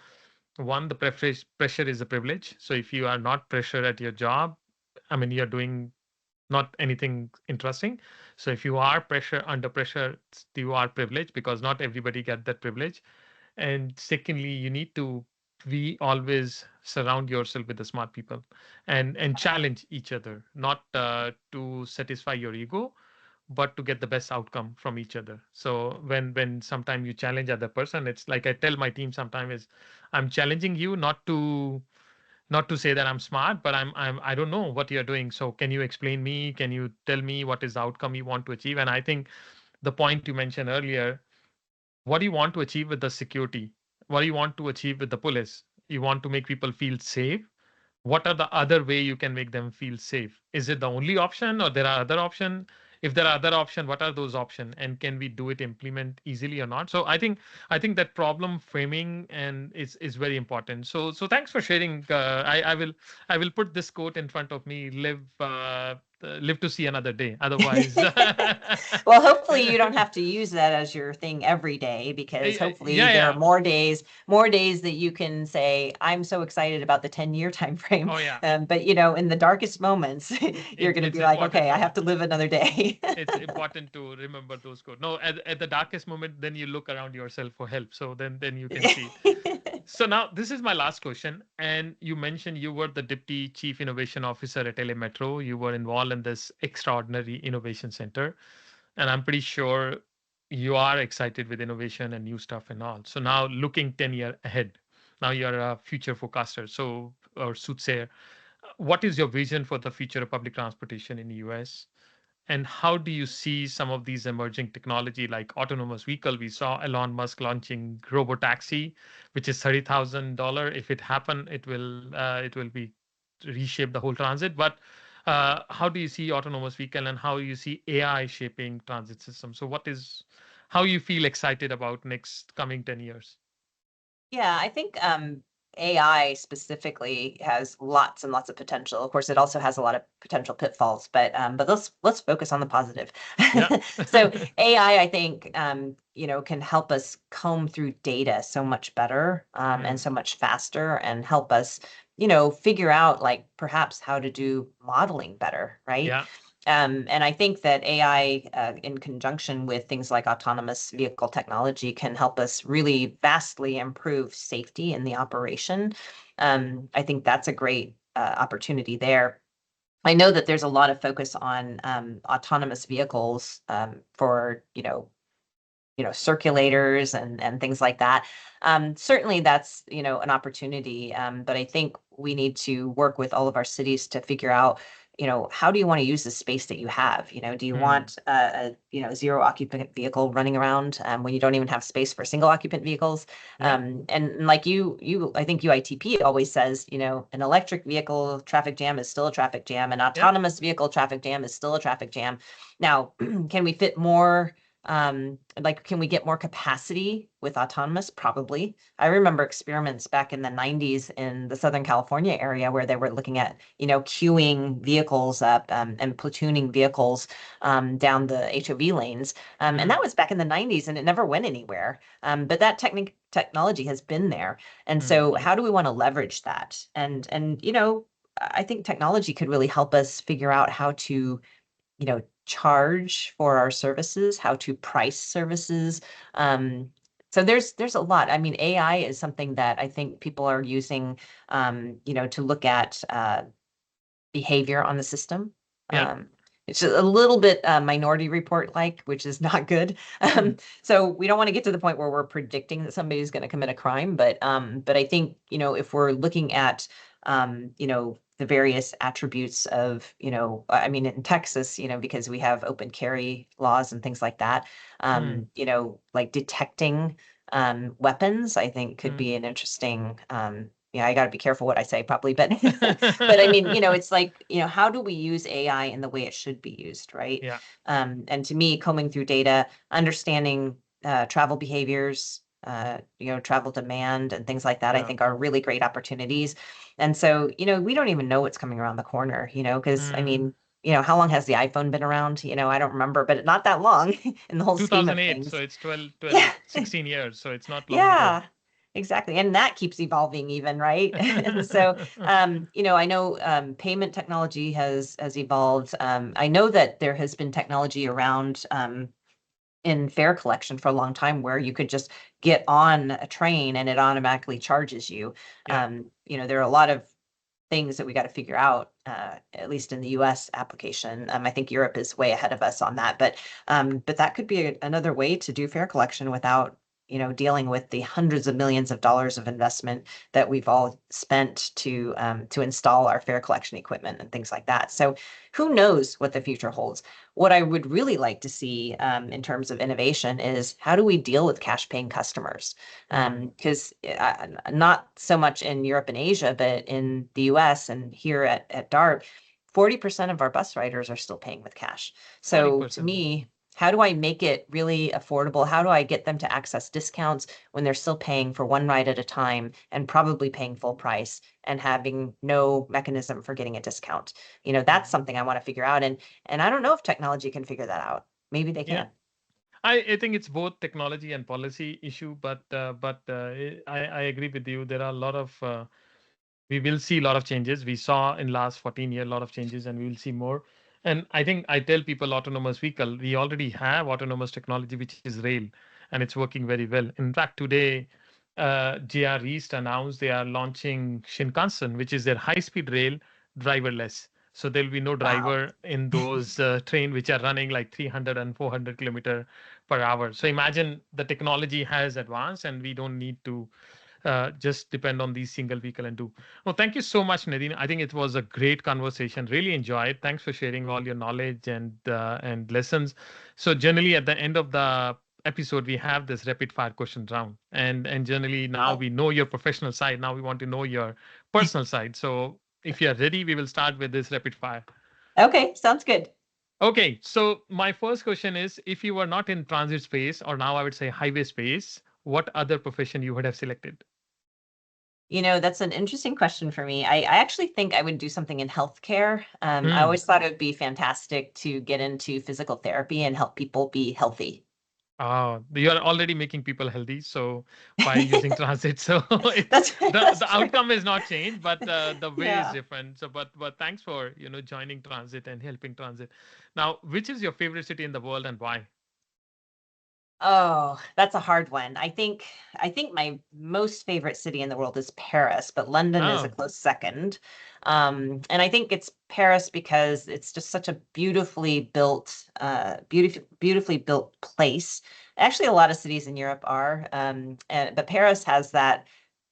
one, the pressure is a privilege. So if you are not pressure at your job, I mean, you're doing not anything interesting. So if you are pressure under pressure, you are privileged, because not everybody get that privilege. And secondly, you need to we always surround yourself with the smart people and challenge each other, not to satisfy your ego, but to get the best outcome from each other. So when sometime you challenge other person, it's like I tell my team sometimes is, I'm challenging you not to say that I'm smart, but I don't know what you're doing. So can you explain me? Can you tell me what is the outcome you want to achieve? And I think the point you mentioned earlier, what do you want to achieve with the security? What do you want to achieve with the police? You want to make people feel safe. What are the other way you can make them feel safe? Is it the only option, or there are other option? If there are other option, what are those option, and can we do it implement easily or not? So I think that problem framing and is very important. So thanks for sharing. I will put this quote in front of me: live to see another day, otherwise. Well, hopefully you don't have to use that as your thing every day, because Yeah, hopefully there are yeah. more days that you can say, I'm so excited about the 10-year time frame. Oh yeah. But in the darkest moments, you're going to It's be like, important okay, I to have to live another day. it's important to remember those codes. No, at the darkest moment, then you look around yourself for help. So then you can see it. So now this is my last question. And you mentioned you were the Deputy Chief Innovation Officer at LA Metro. You were involved in this extraordinary innovation center. And I'm pretty sure you are excited with innovation and new stuff and all. So now looking 10 years ahead, now you're a future forecaster. So, or soothsayer, what is your vision for the future of public transportation in the US? And how do you see some of these emerging technology like autonomous vehicle? We saw Elon Musk launching robotaxi, which is $30,000. If it happen, it will be reshape the whole transit. But how do you see autonomous vehicle, and how you see AI shaping transit system? So how you feel excited about next coming 10 years? Yeah, I think AI specifically has lots and lots of potential. Of course, it also has a lot of potential pitfalls, but let's focus on the positive. Yeah. So AI, I think, can help us comb through data so much better, and Mm, so much faster, and help us figure out like perhaps how to do modeling better, right? Yeah. And I think that AI, in conjunction with things like autonomous vehicle technology, can help us really vastly improve safety in the operation. I think that's a great opportunity there. I know that there's a lot of focus on autonomous vehicles for, circulators and things like that. Certainly that's, an opportunity. But I think we need to work with all of our cities to figure out, how do you want to use the space that you have? Do you Hmm. want zero occupant vehicle running around when you don't even have space for single occupant vehicles? Yeah. And like I think UITP always says, an electric vehicle traffic jam is still a traffic jam, an Yeah. autonomous vehicle traffic jam is still a traffic jam. Now, can we fit more like, can we get more capacity with autonomous? Probably. I remember experiments back in the 90s in the Southern California area where they were looking at, queuing vehicles up and platooning vehicles down the HOV lanes. And that Hmm. was back in the 90s and it never went anywhere. But that technology has been there. And so Hmm. how do we want to leverage that? And I think technology could really help us figure out how to charge for our services, how to price services. So there's a lot. I mean, AI is something that I think people are using, to look at behavior on the system. Yeah. Um, it's a little bit Minority Report like, which is not good. Hmm. So we don't want to get to the point where we're predicting that somebody's going to commit a crime, but I think if we're looking at the various attributes of I mean in Texas, because we have open carry laws and things like that, Hmm. like detecting weapons, I think could Hmm. be an interesting yeah, I got to be careful what I say probably, but but I mean, it's like, how do we use AI in the way it should be used, right? Yeah. And to me, combing through data, understanding travel behaviors, travel demand and things like that, I Yeah. think are really great opportunities. And so, we don't even know what's coming around the corner, because I Hmm. mean, how long has the iPhone been around? I don't remember, but not that long in the whole scheme of 2008. So things. it's 12, Yeah. 16 years. So it's not long ago. Yeah, exactly. And that keeps evolving even, right? And so, I know payment technology has evolved. I know that there has been technology around in fare collection for a long time where you could just get on a train and it automatically charges you. Yeah. There are a lot of things that we got to figure out, at least in the US application. I think Europe is way ahead of us on that, but that could be another way to do fare collection without, dealing with the hundreds of millions of dollars of investment that we've all spent to install our fare collection equipment and things like that. So who knows what the future holds? What I would really like to see in terms of innovation is how do we deal with cash paying customers? Hmm. Because not so much in Europe and Asia, but in the US and here at DART, 40% of our bus riders are still paying with cash. So to 40%. me, how do I make it really affordable? How do I get them to access discounts when they're still paying for one ride at a time and probably paying full price and having no mechanism for getting a discount? That's Hmm. something I want to figure out. And I don't know if technology can figure that out. Maybe they Yeah. can. I think it's both technology and policy issue, but I agree with you. There are a lot of we will see a lot of changes. We saw in last 14 years a lot of changes, and we will see more. And I think I tell people autonomous vehicle. We already have autonomous technology, which is rail, and it's working very well. In fact, today, JR East announced they are launching Shinkansen, which is their high-speed rail, driverless. So there'll be no Wow. driver in those train which are running like 300 and 400 kilometer per hour. So imagine the technology has advanced, and we don't need to just depend on these single vehicle and do. Well, thank you so much, Nadine. I think it was a great conversation. Really enjoyed. Thanks for sharing all your knowledge and lessons. So generally, at the end of the episode, we have this rapid fire question round, and generally now Oh, we know your professional side. Now we want to know your personal side. So if you are ready, we will start with this rapid fire. okay. Sounds good. Okay, so my first question is, if you were not in transit space, or now I would say highway space, what other profession you would have selected? That's an interesting question for me. I actually think I would do something in healthcare. I Hmm. always thought it would be fantastic to get into physical therapy and help people be healthy. Oh, you're already making people healthy, so by using transit, so That's the that's true. outcome is not changed, but the way is Yeah. different. So, but thanks for joining transit and helping transit. Now, which is your favorite city in the world and why? Oh, that's a hard one. I think my most favorite city in the world is Paris, but London is a Oh, close second. And I think it's Paris because it's just such a beautifully built place. Actually, a lot of cities in Europe are, but Paris has that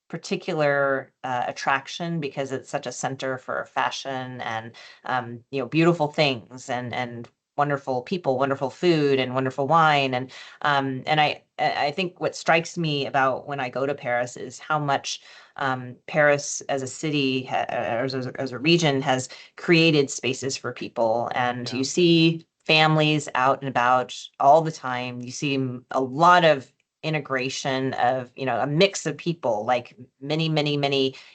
particular attraction because it's such a center for fashion and beautiful things and wonderful people, wonderful food, and wonderful wine. And I think what strikes me about when I go to Paris is how much Paris as a city as a region has created spaces for people, and you yeah. see families out and about all the time. You see a lot of integration of a mix of people, like many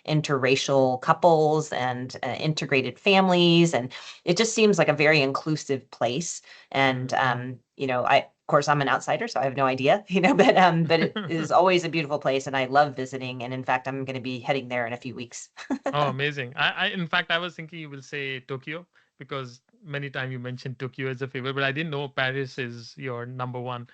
interracial couples and integrated families, and it just seems like a very inclusive place. And Mm. I, of course, I'm an outsider, so I have no idea, but it is always a beautiful place, and I love visiting. And in fact, I'm going to be heading there in a few weeks. Oh, amazing. In fact, I was thinking you will say Tokyo because many times you mentioned Tokyo as a favorite, but I didn't know Paris is your number one.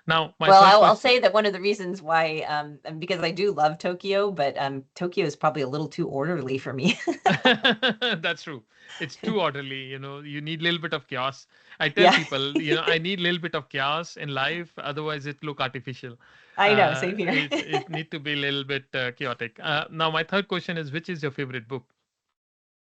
Now, my Well, third I'll question. say that one of the reasons why, and because I do love Tokyo, but Tokyo is probably a little too orderly for me. That's true. It's too orderly, you need a little bit of chaos. I tell Yeah, people, I need a little bit of chaos in life, otherwise it look artificial. I know. Same here. It need to be a little bit chaotic. Now, my third question is, which is your favorite book?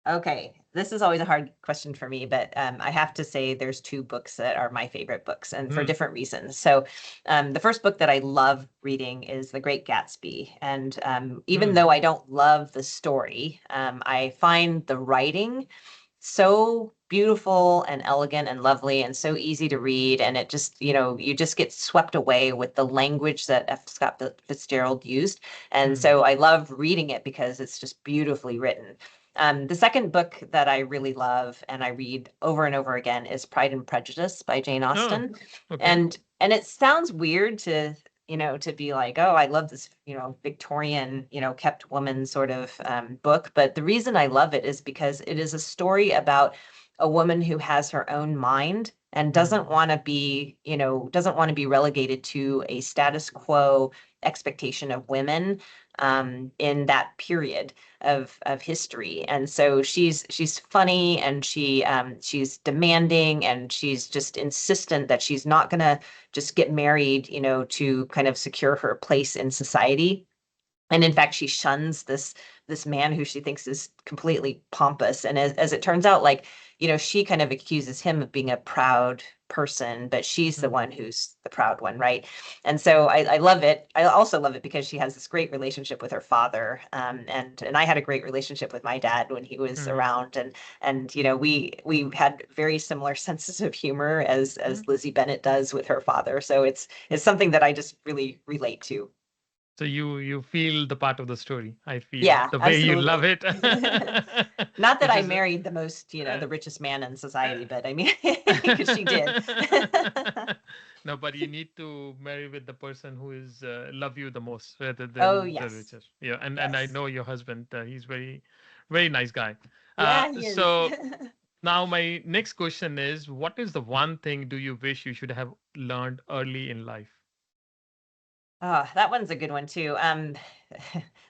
Okay, this is always a hard question for me, but I have to say there's two books that are my favorite books, and for Hmm. different reasons. So, the first book that I love reading is The Great Gatsby, and even Hmm. though I don't love the story, I find the writing so beautiful and elegant and lovely and so easy to read, and it just you just get swept away with the language that F. Scott Fitzgerald used, and Hmm. so I love reading it because it's just beautifully written. The second book that I really love and I read over and over again is Pride and Prejudice by Jane Oh, Austen. okay. And it sounds weird to be like, oh, I love this, Victorian, kept woman sort of book. But the reason I love it is because it is a story about a woman who has her own mind and Hmm. doesn't want to be relegated to a status quo expectation of women in that period of history. And so she's funny, and she's demanding, and she's just insistent that she's not gonna just get married, to kind of secure her place in society. And in fact, she shuns this man who she thinks is completely pompous. And as it turns out, like, she kind of accuses him of being a proud person, but she's the Hmm. one who's the proud one, right? And so I love it. I also love it because she has this great relationship with her father, and I had a great relationship with my dad when he was Hmm. around, and we had very similar senses of humor Hmm. as Lizzie Bennett does with her father. So it's something that I just really relate to. So you feel the part of the story. I feel Yeah, the way you love absolutely. it, Not that which I is married the most, uh, the richest man in society, but I mean, because she did. uh, no, but you need to marry with the person who is love you the most rather Oh, than the yes. richest. Yeah, and I Yes. know your husband. He's very nice guy. Yeah, he is. So now my next question is, what is the one thing do you wish you should have learned early in life? Oh, that one's a good one too.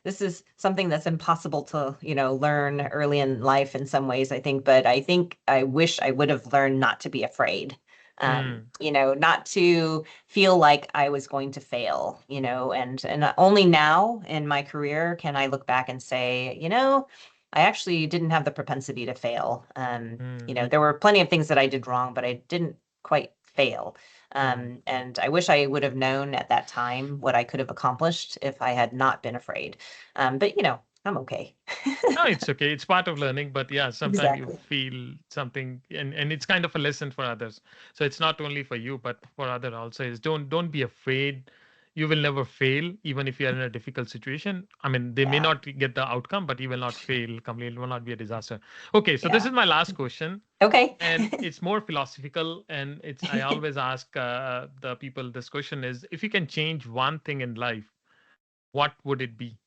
This is something that's impossible to, learn early in life in some ways, I think, but I think I wish I would have learned not to be afraid. Hmm. Not to feel like I was going to fail, and only now in my career can I look back and say, I actually didn't have the propensity to fail. Hmm. There were plenty of things that I did wrong, but I didn't quite fail. Hmm. And I wish I would have known at that time what I could have accomplished if I had not been afraid. But I'm okay. No, it's okay. It's part of learning, but yeah, sometimes you Exactly. feel something and it's kind of a lesson for others. So it's not only for you, but for other also is don't be afraid. you will never fail, even if you are in a difficult situation. I mean, they may Yeah. not get the outcome, but you will not fail completely. It will not be a disaster. Okay, so this Yeah. is my last question, Okay. and it's more philosophical. And I always ask the people this question is, if you can change one thing in life, what would it be?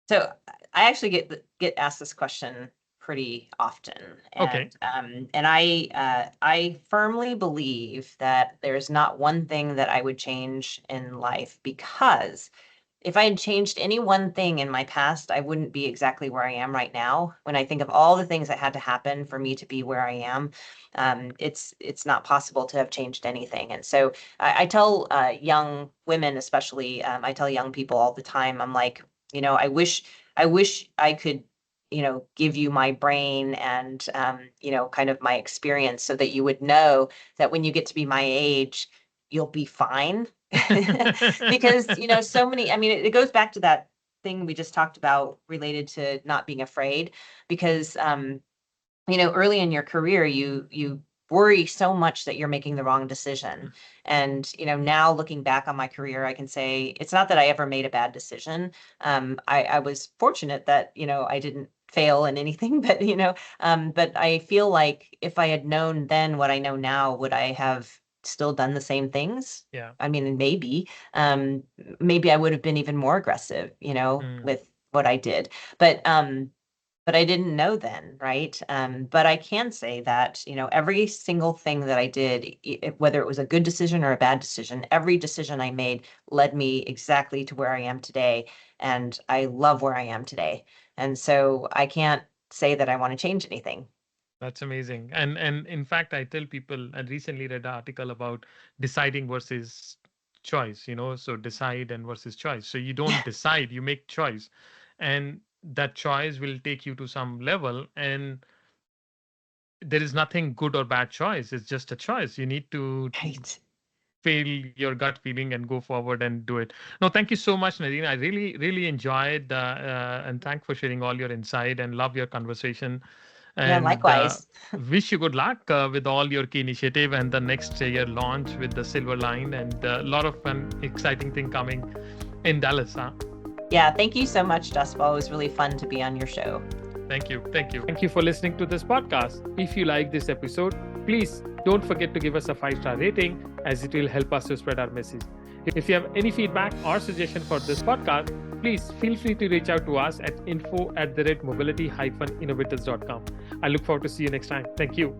So I actually get asked this question pretty often, Okay. and I firmly believe that there's not one thing that I would change in life, because if I had changed any one thing in my past, I wouldn't be exactly where I am right now. When I think of all the things that had to happen for me to be where I am, it's not possible to have changed anything. And so I tell young women, especially, I tell young people all the time, I'm like, I wish I could, give you my brain and, kind of my experience, so that you would know that when you get to be my age, you'll be fine. Because, so many, I mean, it goes back to that thing we just talked about related to not being afraid, because, early in your career, you worry so much that you're making the wrong decision. And, now looking back on my career, I can say it's not that I ever made a bad decision. I was fortunate that, I didn't fail in anything, but I feel like if I had known then what I know now, would I have still done the same things? Yeah. I mean, maybe I would have been even more aggressive, Mm, with what I did. But but I didn't know then, right? But I can say that, every single thing that I did, whether it was a good decision or a bad decision, every decision I made led me exactly to where I am today. And I love where I am today. And so I can't say that I want to change anything. that's amazing. And in fact, I tell people, I recently read an article about deciding versus choice, so decide and versus choice. So you don't decide, you make choice. And that choice will take you to some level. And there is nothing good or bad choice. It's just a choice. You need to Right. fail your gut feeling and go forward and do it. No, thank you so much, Nadine. I really, really enjoyed and thank for sharing all your insight and love your conversation. Yeah, And likewise. wish you good luck with all your key initiative and the next year launch with the Silver Line, and a lot of fun, exciting thing coming in Dallas. Huh? Yeah, thank you so much, Jaspa. It was really fun to be on your show. Thank you. Thank you. Thank you for listening to this podcast. If you like this episode, please don't forget to give us a 5-star rating, as it will help us to spread our message. If you have any feedback or suggestion for this podcast, please feel free to reach out to us at info@mobility-innovators.com. I look forward to see you next time. Thank you.